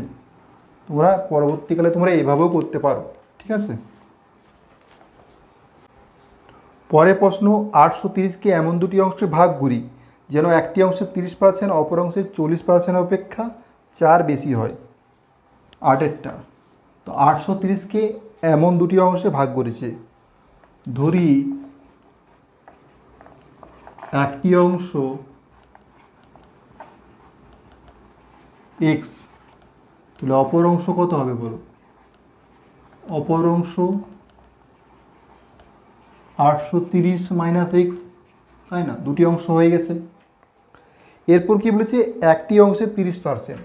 S1: তোমরা পরবর্তীকালে তোমরা এভাবেও করতে পারো। ঠিক আছে? পরের প্রশ্ন, 830কে এমন দুটি অংশে ভাগ করি যেন একটি অংশের 30%, অপর অংশের 40% অপেক্ষা 4 বেশি হয়। 8এরটা। তো 830কে এমন দুটি অংশে ভাগ করেছে। ধরি একটি অংশ এক্স, তাহলে অপর অংশ কত হবে বলো? অপর অংশ 830 মাইনাস এক্স, তাই না? দুটি অংশ হয়ে গেছে। এরপর কি বলেছে? একটি অংশের 30%।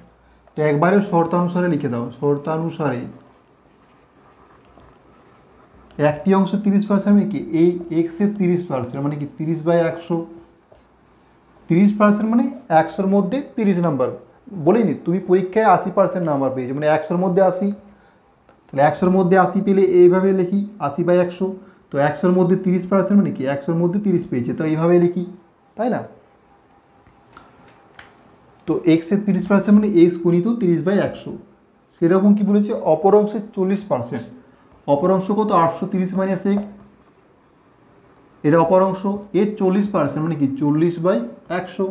S1: তো একবারে শর্তানুসারে লিখে দাও, শর্তানুসারে একটি অংশ 30% মানে কি? এই এক্সের 30% মানে কি 30/100। 30% মানে 100-র মধ্যে 30 নাম্বার। বলিনি তুমি পরীক্ষায় 80% নাম্বার পেয়েছো, মানে 100-র মধ্যে 80, তাহলে 100-র মধ্যে 80 পেলে এইভাবে লিখি 80/100। তো 100-র মধ্যে 30% মানে কি 100-র মধ্যে 30 পেয়েছে, তো এইভাবে লিখি, তাই না? তো এক্সের 30% মানে এক্স গুণিত 30/100। সেরকম কি বলেছে? অপর অংশের 40%। অপর অংশ কত? 830 মাইনাস এক্স, এটা অপর অংশ। এর 40% মানে কি 40/100।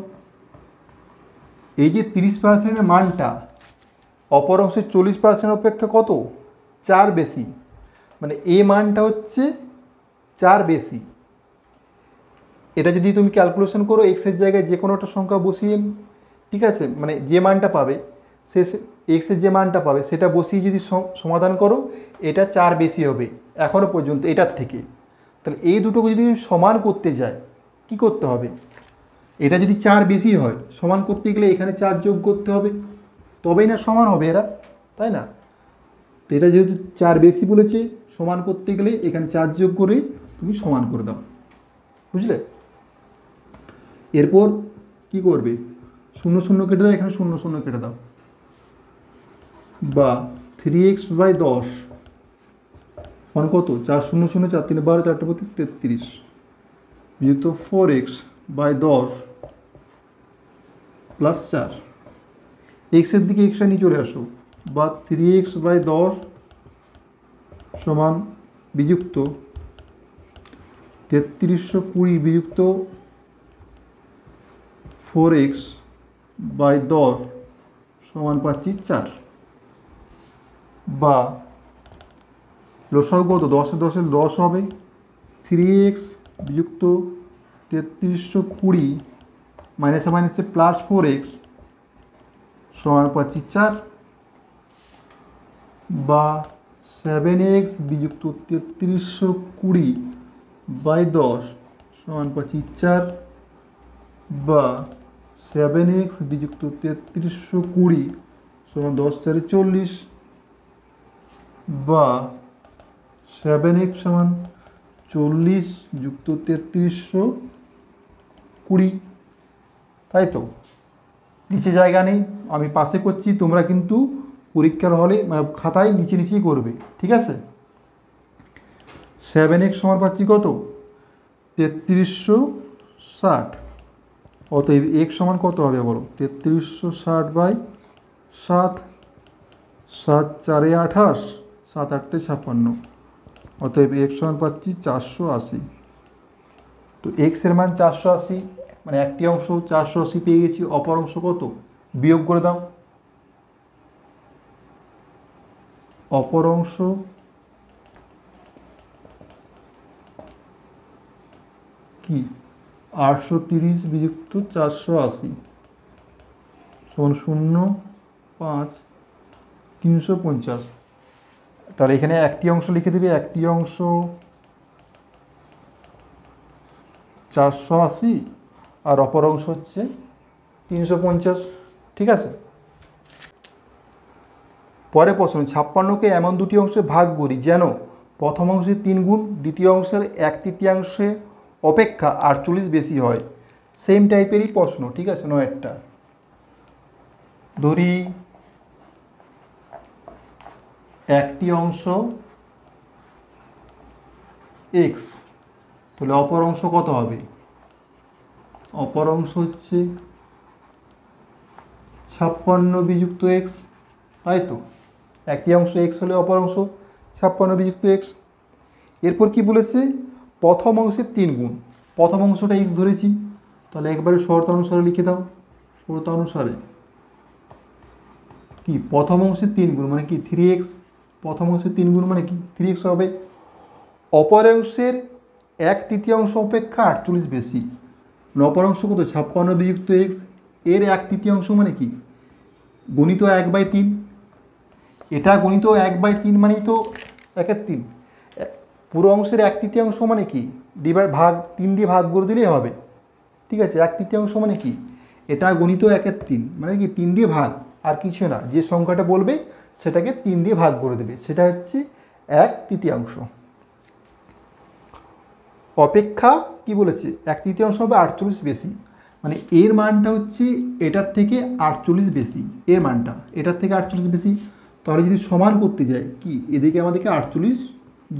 S1: এই যে 30%-এর মানটা অপর অংশের 40% অপেক্ষা কত? 4 বেশি, মানে এই মানটা হচ্ছে 4 বেশি। এটা যদি তুমি ক্যালকুলেশন করো এক্সের জায়গায় যে কোনো একটা সংখ্যা বসিয়ে, ঠিক আছে, মানে যে মানটা পাবে সে এক্সের যে মানটা পাবে সেটা বসিয়ে যদি সমাধান করো, এটা 4 বেশি হবে এখনও পর্যন্ত এটার থেকে। তাহলে এই দুটোকে যদি সমান করতে যায় কি করতে হবে? এটা যদি 4 বেশি হয়, সমান করতে গেলে এখানে 4 যোগ করতে হবে, তবেই না সমান হবে এরা, তাই না? তো এটা যেহেতু 4 বেশি বলেছে, সমান করতে গেলে এখানে 4 যোগ করে তুমি সমান করে দাও, বুঝলে? এরপর কি করবে? 0 0 কেটে দাও, এখানে 0 0 কেটে দাও, বা 3x/10 মানে কত? 4 0 0 4 3 12 4 × 33 বিযুক্ত 4x/10 প্লাস 4। এক্সের দিকে এক্সট্রা নিয়ে চলে আসো, বা 3x/10 সমান বিযুক্ত 3320 বিযুক্ত 4x/10 সমান পাচ্ছি 4। বা লসাগু কত? 10 10 10 হবে, 3x বিযুক্ত 3320 মাইনাসে মাইনাসে প্লাস 4x সমান পাচ্ছি 4। বা 7x বিযুক্ত 3320/10 সমান পাচ্ছি 4। বা 7x বিযুক্ত 3320 সমান 10 4 40। বা 7x সমান 40 যুক্ত 3320, তাই তো? নিচে জায়গা নেই, আমি পাশে করছি, তোমরা কিন্তু পরীক্ষার হলে খাতায় নিচে নিচেই করবে, ঠিক আছে? 7x সমান পাচ্ছি কত? 3360। অতএব x সমান কত হবে বলো? 3360/7, 7 4 28, 7 8 56। অতএব x সমান পাচ্ছি 480। তো x এর মান 480, মানে একটি অংশ 480 পেয়ে গেছি। অপর অংশ কত? বিয়োগ করে দাও। অপর অংশ কি? 830 বিযুক্ত 480 সমান 0 5 350। তাহলে এখানে একটি অংশ লিখে দেবে, একটি অংশ 480 আর অপর অংশ হচ্ছে 350, ঠিক আছে? পরে প্রশ্ন, 56কে এমন দুটি অংশে ভাগ করি যেন প্রথম অংশের 3 গুণ দ্বিতীয় অংশের 1/3 অপেক্ষা 48 বেশি হয়। সেম টাইপেরই প্রশ্ন, ঠিক আছে? 9টা ধরি একটি অংশ x, তাহলে অপর অংশ কত হবে? অপর অংশ হচ্ছে 56 বিযুক্ত x, তাই তো? একটি অংশ x হলে অপর অংশ 56 বিযুক্ত x। এরপর কি বলেছে? প্রথম অংশের 3 গুণ। প্রথম অংশটা x ধরেছি, তাহলে একবারে শর্তানুসারে লিখে দাও। শর্তানুসারে কি? প্রথম অংশের 3 গুণ মানে কি 3x। প্রথম অংশের 3 গুণ মানে কি 3x হবে। অপর অংশের 1/3 অপেক্ষা 48 বেশি, অপর অংশ কত 56 বিযুক্ত এক্স, এর 1/3 মানে কি গণিত 1/3, এটা গণিত 1/3 মানেই তো 1/3। পুরো অংশের 1/3 মানে কি ডিভাইড ভাগ 3 দিয়ে ভাগ করে দিলেই হবে, ঠিক আছে। 1/3 মানে কি এটা গণিত 1/3 মানে কি 3 দিয়ে ভাগ, আর কিছু না, যে সংখ্যাটা বলবে সেটাকে 3 দিয়ে ভাগ করে দেবে, সেটা হচ্ছে 1/3। অপেক্ষা কি বলেছে 1/3 হবে 48 বেশি, মানে এর মানটা হচ্ছে এটার থেকে 48 বেশি, এর মানটা এটার থেকে 48 বেশি। তাহলে যদি সমান করতে যাই কি এদিকে আমাদেরকে 48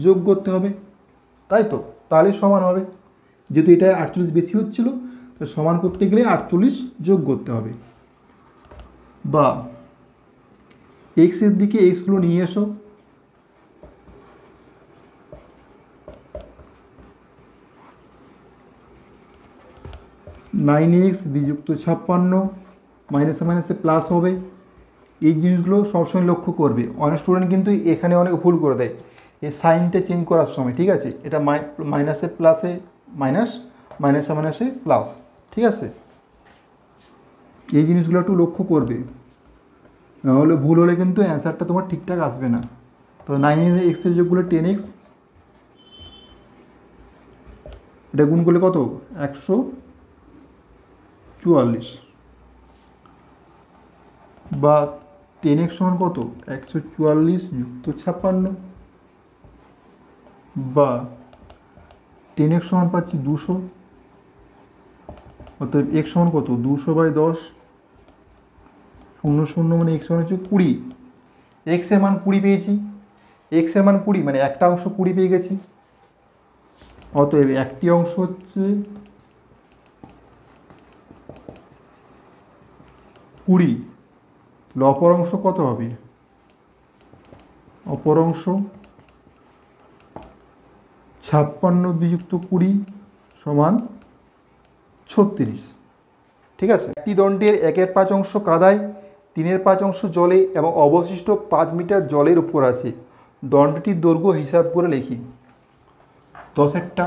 S1: যোগ করতে হবে, তাই তো, তাহলে সমান হবে। যেহেতু এটা 48 বেশি হচ্ছিল, তো সমান করতে গেলে 48 যোগ করতে হবে। বা এক্সের দিকে এক্সগুলো নিয়ে এসো, 9x বিযুক্ত 56 মাইনাসে মাইনাসে প্লাস হবে। এই জিনিসগুলো সবসময় লক্ষ্য করবে, অনেক স্টুডেন্ট কিন্তু এখানে অনেক ভুল করে দেয় এই সাইনটা চেঞ্জ করার সময়, ঠিক আছে। এটা মাইনাসে প্লাসে মাইনাস, মাইনাসে মাইনাসে প্লাস, ঠিক আছে। এই জিনিসগুলো একটু লক্ষ্য করবে, নাহলে ভুল হলে কিন্তু অ্যান্সারটা তোমার ঠিকঠাক আসবে না। তো 9xের যোগগুলো 10x, এটা গুণ করলে কত 144, বা 10x সমান কত 144 যুক্ত 56, বা 10x সমান পাচ্ছি 200, অর্থাৎ x সমান কত 200/10, 0 0 মানে x সমান হচ্ছে 20, এক্সের মান 20 পেয়েছি, এক্সের মান 20 মানে একটা অংশ 20 পেয়ে গেছি। অতএব একটি অংশ হচ্ছে 20, অপর অংশ কত হবে, অপর অংশ 56 বিযুক্ত 20 সমান 36, ঠিক আছে। একটি দণ্ডের 1/5 কাদায়, 3/5 জলে এবং অবশিষ্ট 5 মিটার জলের উপর আছে। দণ্ডটির দৈর্ঘ্য হিসাব করে লিখি। 10টা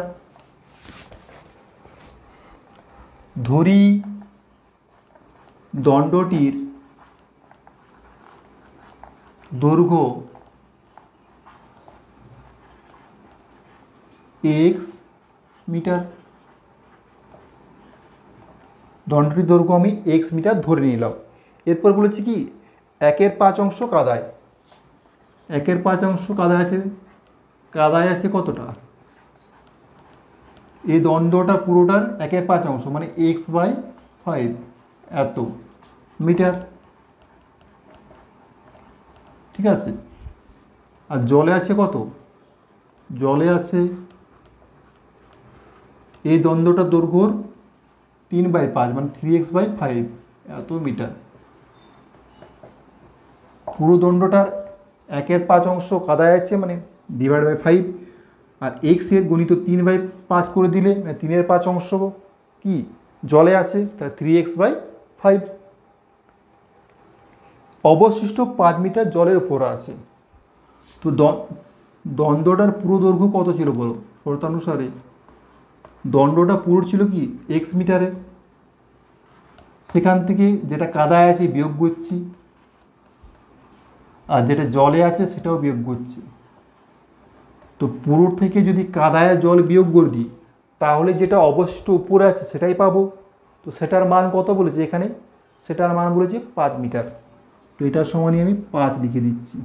S1: ধরি দণ্ডটির দৈর্ঘ্য x মিটার, দণ্ডটির দৈর্ঘ্য আমি x মিটার ধরে নিলাম। এরপর বলেছি কি 1/5 কাদায়, 1/5 কাদায় আছে, কাদায় আছে কতটা, এই দণ্ডটা পুরোটার 1/5 মানে x/5 এত মিটার, ঠিক আছে। আর জলে আছে কত, জলে আছে এই দণ্ডটার দৈর্ঘ্যর 3/5 মানে 3x/5 এত মিটার। পুরো দণ্ডটার 1/5 কাদায় আছে মানে /5, আর এক্সের গণিত 3/5 করে দিলে মানে 3/5 কি জলে আছে, তাহলে 3x/5। অবশিষ্ট 5 মিটার জলের উপর আছে। তো দণ্ডটার পুরো দৈর্ঘ্য কত ছিল বলো, শর্তানুসারে দণ্ডটা পুরো ছিল কি x মিটারে, সেখান থেকে যেটা কাদায় আছে বিয়োগ করছি, আর যেটা জলে আছে সেটাও বিয়োগ করছি। তো পুরো থেকে যদি কাদায় জল বিয়োগ করে দিই তাহলে যেটা অবশিষ্ট উপরে আছে সেটাই পাবো। তো সেটার মান কত বলেছে এখানে, সেটার মান বলেছে 5 মিটার। তো এটার সমানই আমি 5 লিখে দিচ্ছি।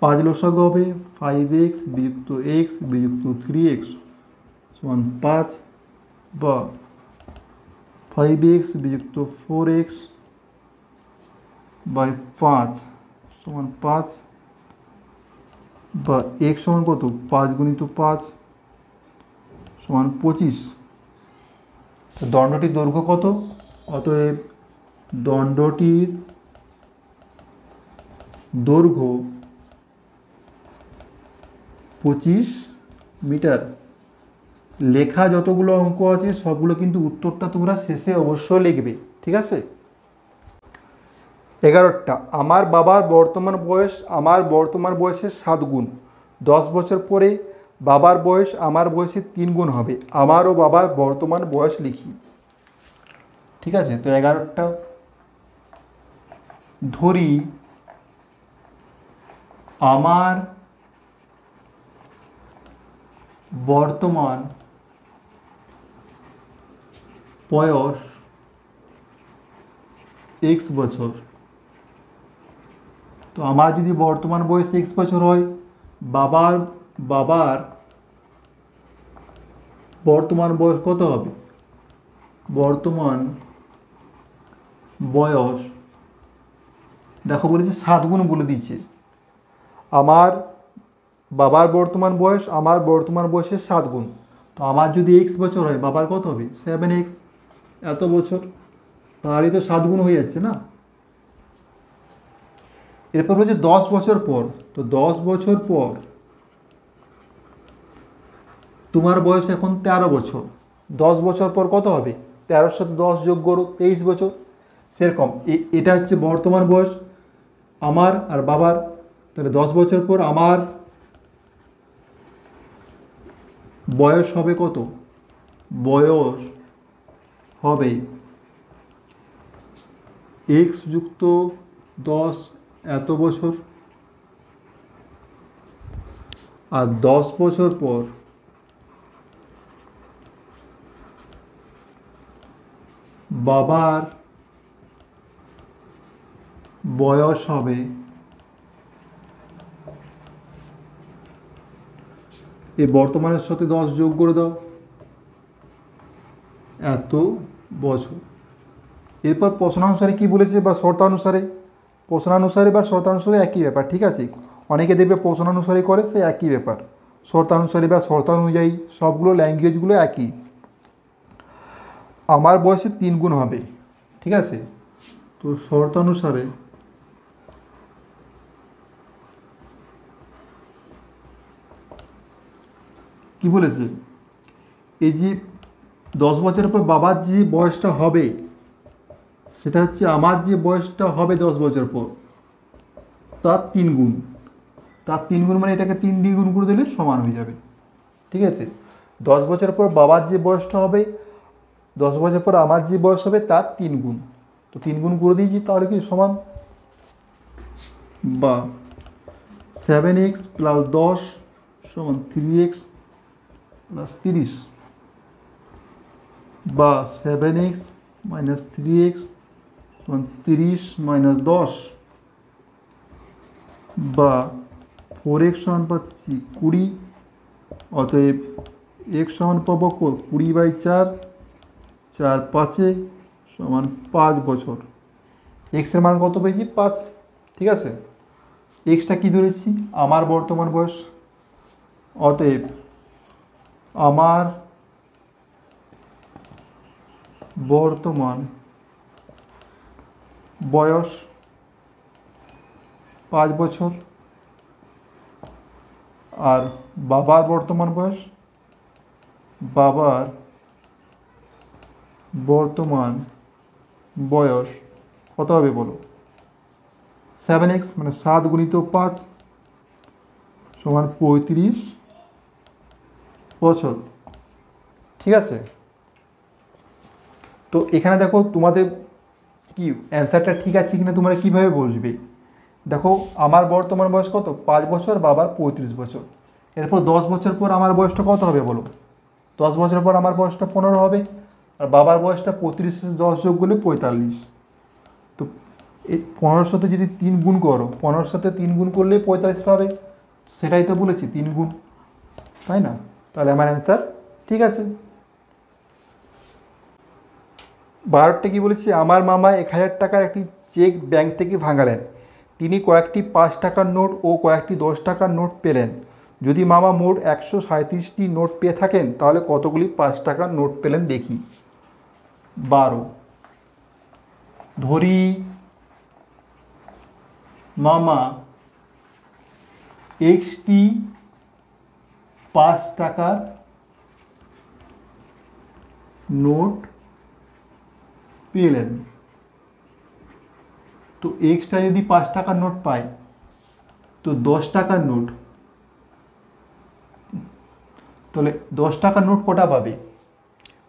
S1: 5 লসাগু হবে 5x বিযুক্ত x বিযুক্ত 3x সমান 5, বা 5x বিযুক্ত 4x বাই 5 সমান 5, বা x সমান কত 5 গুণিত 5 সমান 25। দণ্ডটির দৈর্ঘ্য কত, অতএব দণ্ডটির দৈর্ঘ্য 25 মিটার। লেখা যতগুলো অঙ্ক আছে সবগুলো কিন্তু উত্তরটা তোমরা শেষে অবশ্যই লিখবে, ঠিক আছে। 11টা আমার বর্তমান বয়সের 7 গুণ, 10 বছর পরে বাবার বয়স আমার বয়সের 3 গুণ হবে। আমার ও বাবার বর্তমান বয়স লিখি। ঠিক আছে, তো 11টা ধরি আমার বর্তমান বয়স x বছর। তো আমার যদি বর্তমান বয়স x বছর হয়, বাবার বাবার বর্তমান বয়স কত হবে? বর্তমান বয়স দেখো বলেছে 7 গুণ বলে দিয়েছে। আমার বাবার বর্তমান বয়স আমার বর্তমান বয়সের 7 গুণ। তো আমার যদি x বছর হয়, বাবার কত হবে? 7x, এত বছর। তাহলে তো 7 গুণ হয়ে যাচ্ছে না। এরপর বলছে 10 বছর পর। তো 10 বছর পর তোমার বয়স এখন 13 বছর। 10 বছর পর কত হবে? 13-র সাথে 10 যোগ করো, 23 বছর। সেরকম এটা হচ্ছে বর্তমান বয়স আমার আর বাবার। তাহলে 10 বছর পর আমার বয়স হবে কত? বয়স হবে x যুক্ত 10, এত বছর। আর 10 বছর পর বাবার বয়স হবে এই বর্তমানের সাথে 10 যোগ করে দাও, এত বছর। এরপর প্রশ্নানুসারে কি বলেছে বা শর্তানুসারে? প্রশ্নানুসারে বা শর্তানুসারে একই ব্যাপার। ঠিক আছে, অনেকে দেখবে প্রশ্নানুসারে করে, সে একই ব্যাপার। শর্তানুসারে বা শর্তানুযায়ী সবগুলো ল্যাঙ্গুয়েজগুলো একই। আমার বয়সে 3 গুণ হবে। ঠিক আছে, তো শর্তানুসারে কি বলেছে? এই যে 10 বছরের পর বাবার যে বয়সটা হবে, সেটা হচ্ছে আমার যে বয়সটা হবে 10 বছর পর তার 3 গুণ। তার 3 গুণ মানে এটাকে 3 দিয়ে গুণ করে দিলে সমান হয়ে যাবে। ঠিক আছে, 10 বছর পর বাবার যে বয়সটা হবে, 10 বছর পর আমার যে বয়স হবে তার 3 গুণ। তো 3 গুণ করে দিয়েছি, তাহলে কি সমান? বা 7x প্লাস 10 সমান 3x প্লাস 30, বা 7x মাইনাস 3x সমান 30 মাইনাস 10, বা 4x সমান পাচ্ছি 20। অতএব x সমান পাবো 20/4, 4×5 সমান 5 বছর। এক্সের মান কত পেয়েছি? 5। ঠিক আছে, এক্সটা কী ধরেছি? আমার বর্তমান বয়স। অতএব আমার বর্তমান বয়স 5 বছর। আর বাবার বর্তমান বয়স, বাবার বর্তমান বয়স কত হবে বলো? 7x মানে 7 গুণিত 5 সমান 35 বছর। ঠিক আছে, তো এখানে দেখো তোমাদের কি অ্যান্সারটা ঠিক আছে কিনা তোমরা কীভাবে বুঝবে? দেখো আমার বর্তমান বয়স কত? 5 বছর, বাবার 35 বছর। এরপর 10 বছর পর আমার বয়সটা কত হবে বলো? 10 বছর পর আমার বয়সটা 15 হবে, আর বাবার বয়সটা 35 10 যোগ করলে 45। তো এই 15-র সাথে যদি 3 গুণ করো, 15-র সাথে 3 গুণ করলে 45 পাবে। সেটাই তো বলেছি, 3 গুণ, তাই না? তাহলে আমার অ্যান্সার ঠিক আছে। 12টা কি বলেছি? আমার মামা 1000 টাকার একটি চেক ব্যাংক থেকে ভাঙালেন। তিনি কয়েকটি 5 টাকার নোট ও কয়েকটি 10 টাকার নোট পেলেন। যদি মামা মোট 137টি নোট পেয়ে থাকেন, তাহলে কতগুলি 5 টাকার নোট পেলেন দেখি। 12 ধরি মামা এক্সটি 5 টাকার নোট পেলেন। তো এক্সটা যদি 5 টাকার নোট পায়, তো 10 টাকার নোট তাহলে 10 টাকার নোট কটা পাবে?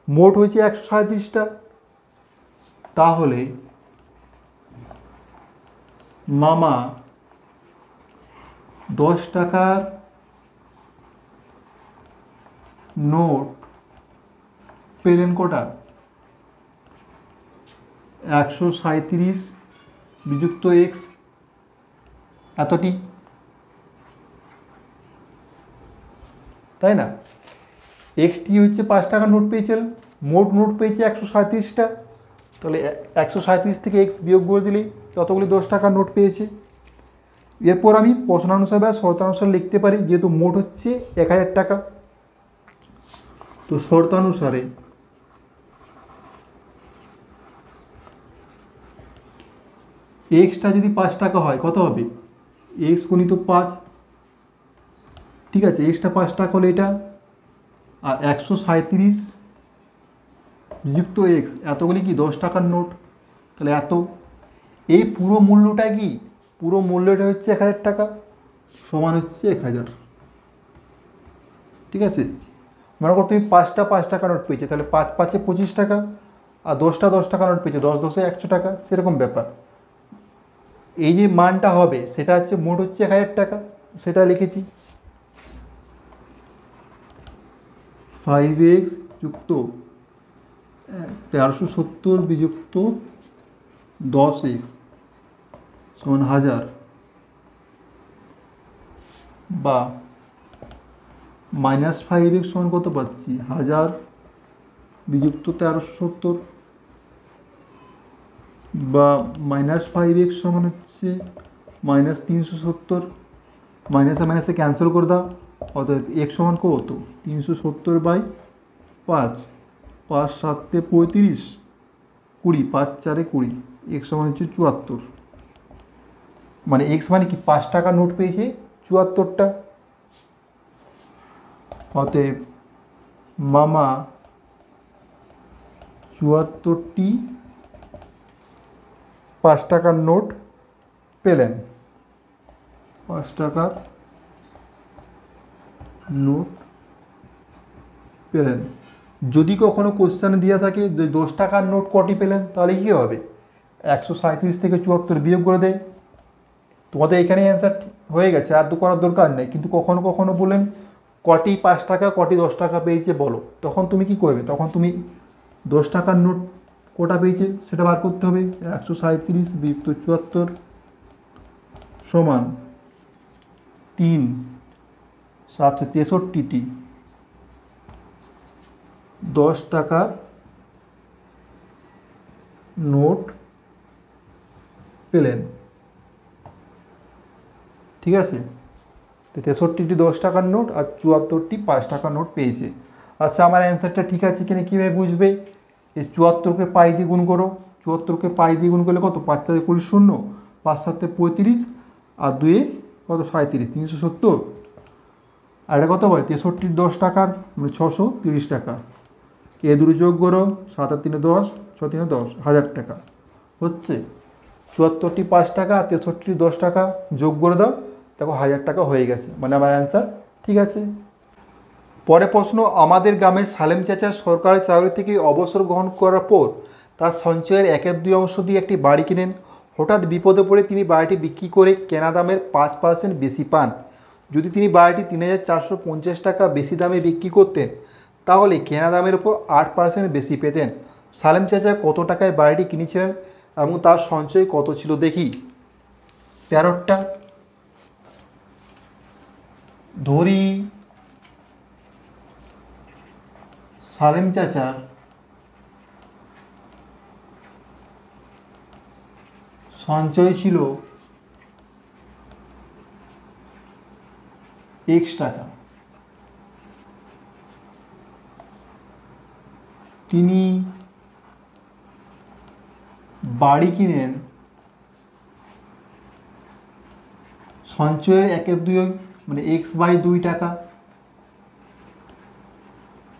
S1: মোট হয়েছে 137টা। তাহলে মামা 10 টাকার নোট পেলেন কটা? 137 বিযুক্ত এক্স, এতটি, তাই না? এক্সটি হচ্ছে 5 টাকার নোট পেয়েছিলেন, মোট নোট পেয়েছে 137টা। তাহলে 137 থেকে এক্স বিয়োগ করে দিলেই ততগুলি 10 টাকার নোট পেয়েছে। এরপর আমি প্রশ্নানুসার বা শর্তানুসার লিখতে পারি, যেহেতু মোট হচ্ছে 1000 টাকা। তো শর্তানুসারে এক্সটা যদি 5 টাকা হয় কত হবে? এক্স গুণিত 5, ঠিক আছে, এক্সটা 5 টাকা হলে এটা, আর 137 যুক্ত এক্স, এতগুলি কি 10 টাকার নোট, তাহলে এত। এই পুরো মূল্যটা কি? পুরো মূল্যটা হচ্ছে 1000 টাকা, সমান হচ্ছে 1000, ঠিক আছে। মনে করো তুমি 5টা 5 টাকা নোট পেয়েছো, তাহলে 5 5 25 টাকা, আর 10টা 10 টাকা নোট পেয়েছো, 10 10 100 টাকা, সেরকম ব্যাপার। এই যে মানটা হবে সেটা হচ্ছে মোট হচ্ছে 1000 টাকা, সেটা লিখেছি। 5x যুক্ত 1370 বিযুক্ত 10x সমান 1000, বা -5x সমান কত পাচ্ছি? 1000 বিযুক্ত 1370, বা -5x সমান হচ্ছে -370, মাইনাসে মাইনাসে ক্যান্সেল করে দাও, অর্থাৎ x সমান কত? 370/5, 5 7 35, 20, 5 4 20, x সমান হচ্ছে 74। মানে x মানে কি? 5 টাকা নোট পেয়েছে 74টা। অতএব মামা 74টি 5 টাকার নোট পেলেন। 5 টাকার নোট পেলেন। যদি কখনো কোশ্চেনে দেওয়া থাকে 10 টাকার নোট কটি পেলেন, তাহলে কী হবে? 137 থেকে 74 বিয়োগ করে দেয়। তোমাদের এখানে অ্যান্সার হয়ে গেছে, আর তো করার দরকার নেই। কিন্তু কখনো কখনো বলেন কটি 5 টাকা কটি 10 টাকা পেয়েছে বলো, তখন তুমি কি করবে? তখন তুমি 10 টাকার নোট কটা পেয়েছে সেটা বার করতে হবে। 137 বিযুক্ত 74 সমান 3 763টি 10 টাকার নোট পেলেন, ঠিক আছে। তো 63টি 10 টাকার নোট আর 74টি 5 টাকার নোট পেয়েছে। আচ্ছা, আমার অ্যান্সারটা ঠিক আছে কিনা কীভাবে বুঝবে? এই 74কে পাই দিয়ে গুণ করো। 74কে পাই দিয়ে গুণ করলে কত? 5 4 20 0, 5 7 35, আর 2 কত? 37, 370। আর এটা কত হয়? 63 10 টাকার, মানে 630 টাকা। এ দুটো যোগ করো, 7 আর 3 10, 6 3 10, 1000 টাকা হচ্ছে। 74টি 5 টাকা আর 63টি 10 টাকা যোগ করে দাও, দেখো 1000 টাকা হয়ে গেছে। মানে আমার অ্যান্সার ঠিক আছে। পরে প্রশ্ন, আমাদের গ্রামের সালেম চাচা সরকারি চাকরি থেকে অবসর গ্রহণ করার পর তার সঞ্চয়ের 1/2 অংশ দিয়ে একটি বাড়ি কিনেন। হঠাৎ বিপদে পড়ে তিনি বাড়িটি বিক্রি করে কেনা দামের 5% বেশি পান। যদি তিনি বাড়িটি 3450 টাকা বেশি দামে বিক্রি করতেন, তাহলে কেনা দামের উপর 8% বেশি পেতেন। সালেম চাচা কত টাকায় বাড়িটি কিনেছিলেন এবং তার সঞ্চয় কত ছিল দেখি। 13টা ধরি, সালেম চাচার সঞ্চয় ছিল x টাকা। তিনি বাড়ি কিনেন সঞ্চয়ের 1/2, মানে x/2 টাকা,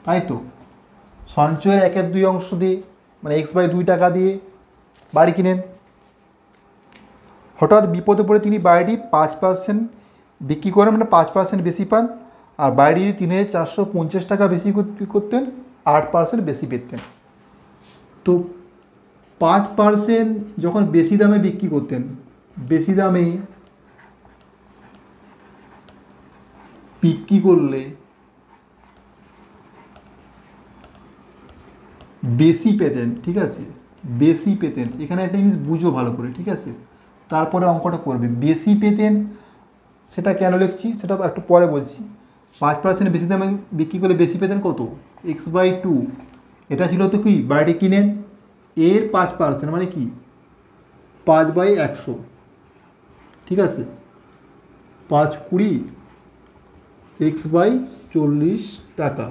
S1: তাই তো। সঞ্চয়ের 1/2 অংশ দিয়ে, মানে x/2 টাকা দিয়ে বাড়ি কিনেন। হঠাৎ বিপদে পড়ে তিনি বাড়িটি 5% বিক্রি করেন, মানে 5% বেশি পান। আর বাইরে যদি 3,450 টাকা বেশি করতেন 8% বেশি পেতেন। তো 5% যখন বেশি দামে বিক্রি করতেন, বেশি দামে বিক্রি করলে বেশি পেতেন, ঠিক আছে, বেশি পেতেন। এখানে একটা জিনিস বুঝো ভালো করে, ঠিক আছে, তারপরে অঙ্কটা করবে। বেশি পেতেন সেটা কেন লিখছি সেটা একটু পরে বলছি। 5% বেশি দামে বিক্রি করলে বেশি পেতেন কত, x/2। এটা ছিল তো কি বাইরে কিনেন এর 5% মানে কি 5/100, ঠিক আছে, 5×20 x/40 টাকা।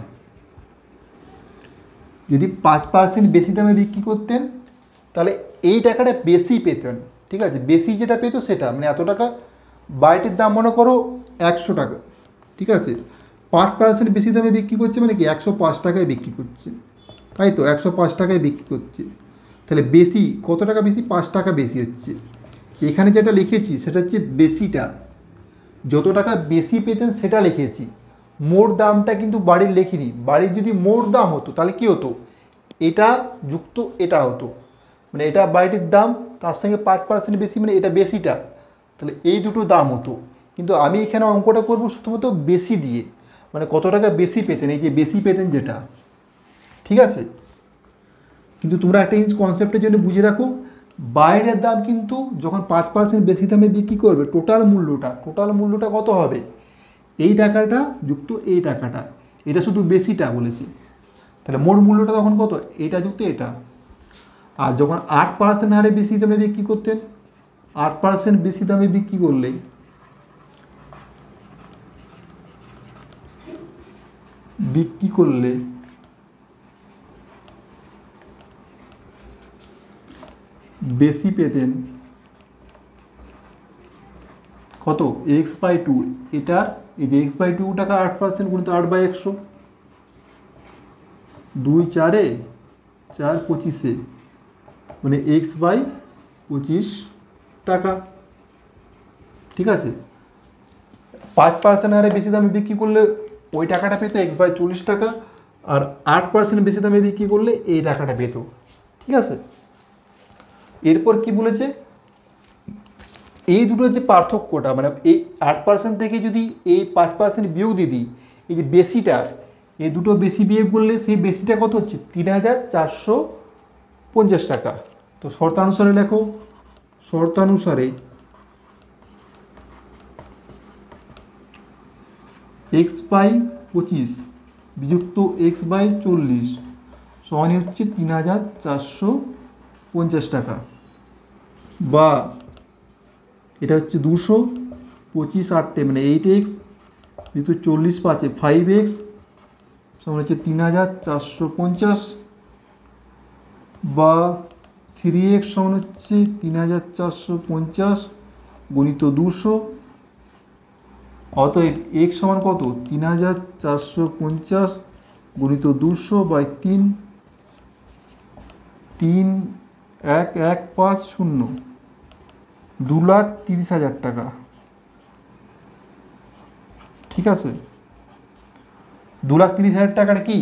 S1: যদি 5% বেশি দামে বিক্রি করতেন তাহলে এই টাকাটা বেশি পেতেন, ঠিক আছে, বেশি যেটা পেত সেটা মানে এত টাকা। বাইরের দাম মনে করো 100 টাকা, ঠিক আছে, 5% বেশি দামে বিক্রি করছে মানে কি 105 টাকায় বিক্রি করছে, তাই তো 105 টাকায় বিক্রি করছে। তাহলে বেশি কত টাকা বেশি, 5 টাকা বেশি হচ্ছে। এখানে যেটা লিখেছি সেটা হচ্ছে বেশিটা, যত টাকা বেশি পেতেন সেটা লিখেছি, মোট দামটা কিন্তু বাড়ির লেখিনি। বাড়ির যদি মোট দাম হতো তাহলে কি হতো, এটা যুক্ত এটা হতো, মানে এটা বাড়িটির দাম তার সঙ্গে 5% বেশি মানে এটা বেশিটা, তাহলে এই দুটো দাম হতো। কিন্তু আমি এখানে অঙ্কটা করবো শুধুমাত্র বেশি দিয়ে, মানে কত টাকা বেশি পেতেন, এই যে বেশি পেতেন যেটা, ঠিক আছে। কিন্তু তোমরা একটা জিনিস কনসেপ্টের জন্য বুঝে রাখো, বাইরের দাম কিন্তু যখন 5% বেশি দামে বিক্রি করবে টোটাল মূল্যটা কত হবে, এই টাকাটা যুক্ত এই টাকাটা, এটা শুধু বেশিটা বলেছি, তাহলে মোট মূল্যটা তখন কত, এটা যুক্ত এটা। আর যখন 8% হারে বেশি দামে বিক্রি করতেন, 8% বেশি দামে বিক্রি করলে বেশি পেতেন কত, x/2। এটার এই যে x/2 টাকা 8% গুণিত 8/100, 2×4 4×25 মানে x/25 টাকা, ঠিক আছে। 5% হারে বেশি দামে বিক্রি করলে ওই টাকাটা পেত x/40 টাকা, আর 8% বেশি দামে বিক্রি করলে এই টাকাটা পেত, ঠিক আছে। এরপর কি বলেছে, এই দুটো যে পার্থক্যটা মানে এই 8% থেকে যদি এই 5% বিয়োগ দিয়ে দিই, এই যে বেশিটা, এই দুটো বেশি বিয়োগ করলে সেই বেশিটা কত হচ্ছে 3,450 টাকা। তো শর্তানুসারে লেখো, শর্তানুসারে x/25 বিযুক্ত x/40 সমান হচ্ছে 3,450 টাকা, বা এটা হচ্ছে 200, 25/8 মানে 8x যেহেতু 40/5 5x সমান হচ্ছে 3,450, বা 3x সমান হচ্ছে 3,450 গুণিত 200, অতএব x সমান কত 3,450 গুণিত 200/3, 3,1,150 2,30,000 টাকা, ঠিক আছে। 2,30,000 টাকার কি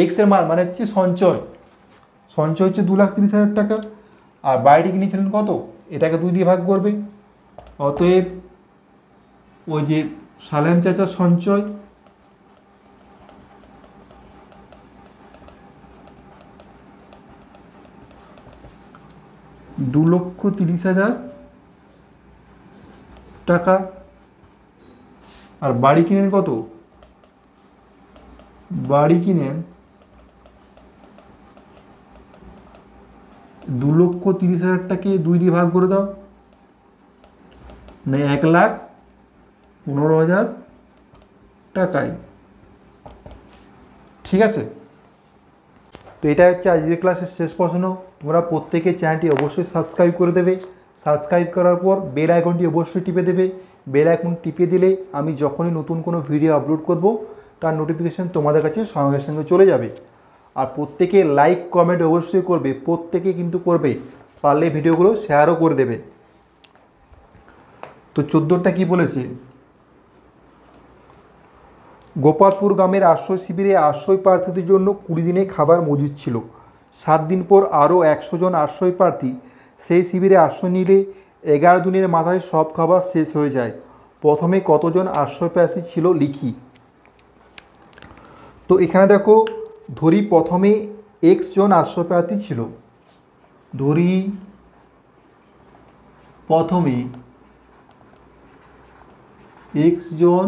S1: এক্স এর মান মানে হচ্ছে সঞ্চয় হচ্ছে 2,30,000 টাকা, আর বাইরে কিনেছিলেন কত, এটাকে 2 দিয়ে ভাগ করবে। অতএব ওই যে সালেম চাচার সঞ্চয় $2,30,000 টাকা, আর বাড়ি কিনেন কত, বাড়ি কিনেন 2,30,000 টাকে 2 দিয়ে ভাগ করে দাও, মানে 1,15,000 টাকায়, ঠিক আছে। তো এটা হচ্ছে আজকের ক্লাসের শেষ প্রশ্ন। তোমরা প্রত্যেকে চ্যানেলটি অবশ্যই সাবস্ক্রাইব করে দেবে, সাবস্ক্রাইব করার পর বেল আইকনটি অবশ্যই টিপে দেবে। বেল আইকন টিপে দিলে আমি যখনই নতুন কোনো ভিডিও আপলোড করব তার নোটিফিকেশান তোমাদের কাছে সঙ্গে সঙ্গে চলে যাবে। আর প্রত্যেকে লাইক কমেন্ট অবশ্যই করবে, প্রত্যেকে কিন্তু করবে, পারলে ভিডিওগুলো শেয়ারও করে দেবে। তো 14টা কি বলেছে, গোপালপুর গ্রামের আশ্রয় শিবিরে আশ্রয় প্রার্থীদের জন্য 20 দিনে খাবার মজুদ ছিল। 7 দিন পর আরও 100 জন আশ্রয় প্রার্থী সেই শিবিরে আশ্রয় নিলে 11 দিনের মাথায় সব খাবার শেষ হয়ে যায়। প্রথমে কতজন আশ্রয় প্রার্থী ছিল লিখি। তো এখানে দেখো, ধরি প্রথমে x জন আশ্রয় প্রার্থী ছিল। ধরি প্রথমে x জন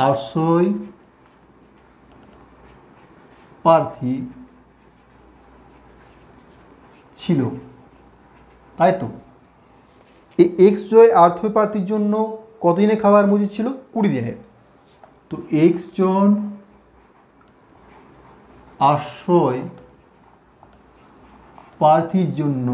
S1: আশ্রয় প্রার্থী ছিল, তাই তো। এই এক্স জন আশ্রয় প্রার্থীর জন্য কতদিনে খাবার মজুদ ছিল? 20 দিনের। তো এক্স জন আশ্রয় প্রার্থীর জন্য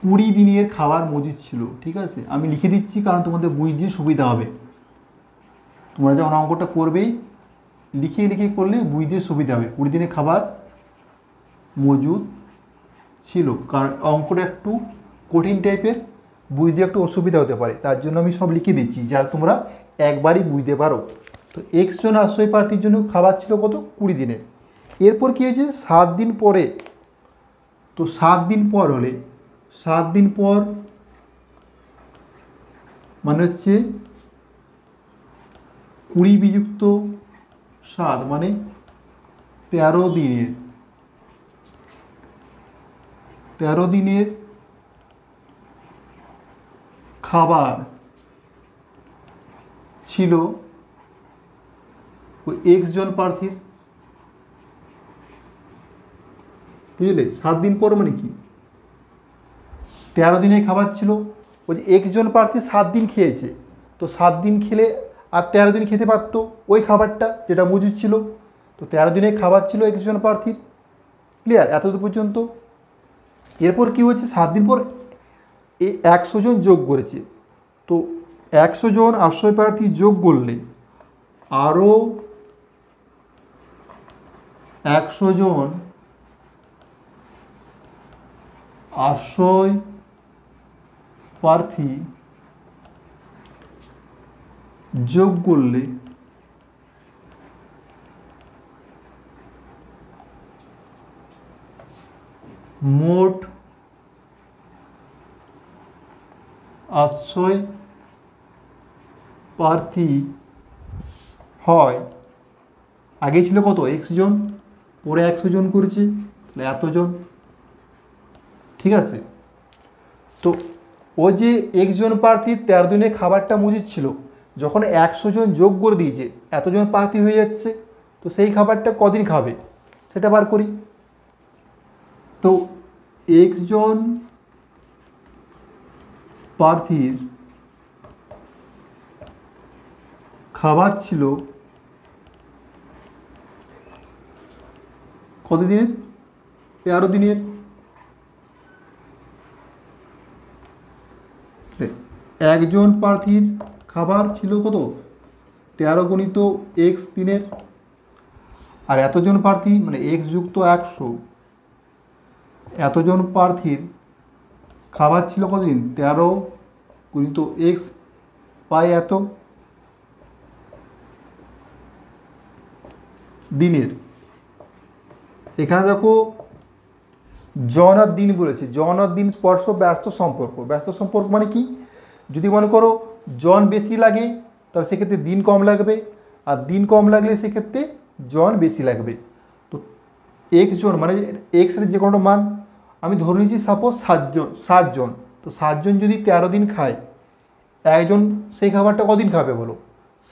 S1: 20 দিনের খাবার মজুদ ছিল। ঠিক আছে, আমি লিখে দিচ্ছি কারণ তোমাদের বুঝতে সুবিধা হবে। তোমরা যখন অঙ্কটা করবেই লিখে লিখে করলে বুঝতে সুবিধা হবে। 20 দিনের খাবার মজুদ ছিল, কারণ অঙ্কটা একটু কঠিন টাইপের, বুঝতে একটু অসুবিধা হতে পারে, তার জন্য আমি সব লিখে দিচ্ছি যা তোমরা একবারই বুঝতে পারো। তো x জন আশ্রয় প্রার্থীর জন্য খাবার ছিল কত? 20 দিনের। এরপর কী হয়েছে? 7 দিন পরে। তো 7 দিন পর হলে 7 দিন পর মানে হচ্ছে 20 বিযুক্ত 7 মানে 13 দিনের। 13 দিনের খাবার ছিল ওই x জন প্রার্থীর। বুঝলে? 7 দিন পর মানে কি? 13 দিনের খাবার ছিল। ওই যে x জন প্রার্থী 7 দিন খেয়েছে, তো 7 দিন খেলে আর 13 দিন খেতে পারতো ওই খাবারটা যেটা মজুদ ছিল। তো 13 দিনের খাবার ছিল x জন প্রার্থীর। ক্লিয়ার এতদূর পর্যন্ত? এরপর কি হচ্ছে? 7 দিন পর এই 100 জন যোগ করেছে। তো 100 জন আশ্রয় প্রার্থী যোগ করলে আরও 100 জন আশ্রয় প্রার্থী যোগ করলে মোট আশ্রয় প্রার্থী হয়, আগে ছিল কত? x জন, পরে 100 জন করেছে, তাহলে এতজন। ঠিক আছে, তো ও যে x জন প্রার্থী 13 দিনের খাবারটা মজুদ ছিল, যখন 100 জন যোগ করে দিয়েছে এতজন প্রার্থী হয়ে যাচ্ছে, তো সেই খাবারটা কদিন খাবে সেটা বার করি। তো x জন প্রার্থীর খাবার ছিল কত দিনের? 13 দিনের। একজন প্রার্থীর খাবার ছিল কত? 13 গুণিত x দিনের। আর এতজন প্রার্থী মানে x যুক্ত 100, এতজন প্রার্থীর খাবার ছিল কতদিন? 13 গুণিত x পাই এত দিনের। এখানে দেখো জন আর দিন বলেছে। জন আর দিন পরস্পর ব্যস্ত সম্পর্ক। ব্যস্ত সম্পর্ক মানে কি? যদি মনে করো জন বেশি লাগে তাহলে সেক্ষেত্রে দিন কম লাগবে, আর দিন কম লাগলে সেক্ষেত্রে জন বেশি লাগবে। তো x জন মানে x এর যে কোনো মান আমি ধরে নিয়েছি সাপোজ 7 জন। তো 7 জন যদি 13 দিন খায়, একজন সেই খাবারটা কদিন খাবে বলো?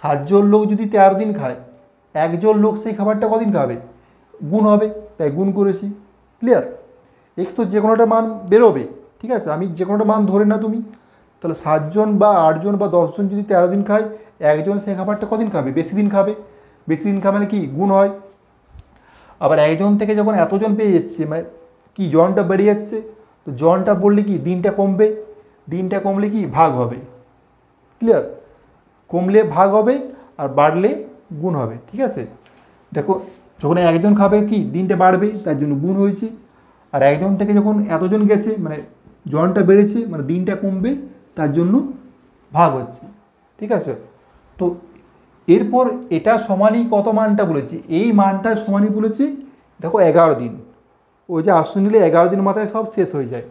S1: 7 জন লোক যদি 13 দিন খায়, একজন লোক সেই খাবারটা কদিন খাবে? গুণ হবে, তাই গুণ করেছি। ক্লিয়ার? x তো যে কোনোটা মান বেরোবে। ঠিক আছে, আমি যে কোনোটা মান ধরে না তুমি, তাহলে 7 জন বা 8 জন বা 10 জন যদি 13 দিন খায়, একজন সেই খাবারটা কদিন খাবে? বেশি দিন খাবে। বেশি দিন খাবে মানে কি? গুণ হয়। আবার একজন থেকে যখন এতজন পেয়ে যাচ্ছে মানে কি জনটা বেড়ে যাচ্ছে, তো জনটা বললে কি দিনটা কমবে, দিনটা কমলে কি ভাগ হবে। ক্লিয়ার? কমলে ভাগ হবে আর বাড়লে গুণ হবে। ঠিক আছে, দেখো যখন একজন খাবে কি দিনটা বাড়বে, তার জন্য গুণ হয়েছে। আর একজন থেকে যখন এতজন গেছে মানে জনটা বেড়েছে মানে দিনটা কমবে, তার জন্য ভাগ হচ্ছে, ঠিক আছে। তো এরপর এটা সমানই কত মানটা বলেছি, এই মানটা সমানই বলেছি দেখো 11 দিন। ওই যে আসন নিলে 11 দিন মাথায় সব শেষ হয়ে যায়।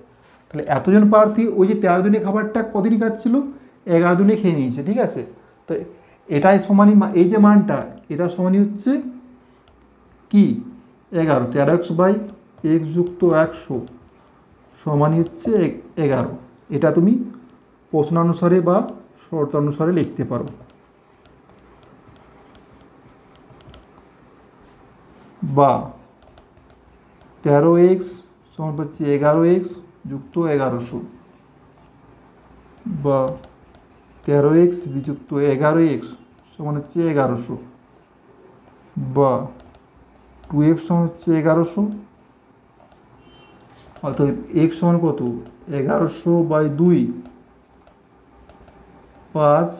S1: তাহলে এতজন প্রার্থী ওই যে 13 দিনের খাবারটা কদিনই খাচ্ছিল, 11 দিনে খেয়ে নিয়েছে, ঠিক আছে। তো এটাই সমানই, এই যে মানটা এটা সমানই হচ্ছে কি 11, 13x/x যুক্ত 100 সমানই হচ্ছে 11। এটা তুমি প্রশ্নানুসারে বা শর্তানুসারে লিখতে পারো। বা 13x সমান হচ্ছে 11x যুক্ত 1100, বা 13x বিযুক্ত 11x সমান হচ্ছে 1100, বা 2x সমান হচ্ছে 1100, অর্থাৎ x সমান কত 1100/2, 5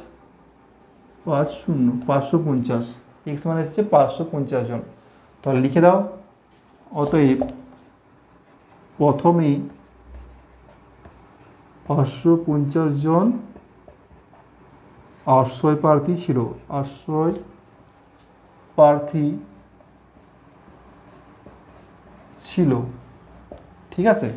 S1: 5 0 550, x মানে হচ্ছে 550 জন। তাহলে লিখে দাও, অতএব প্রথমেই 550 জন আশ্রয় প্রার্থী ছিল, আশ্রয় প্রার্থী ছিল, ঠিক আছে।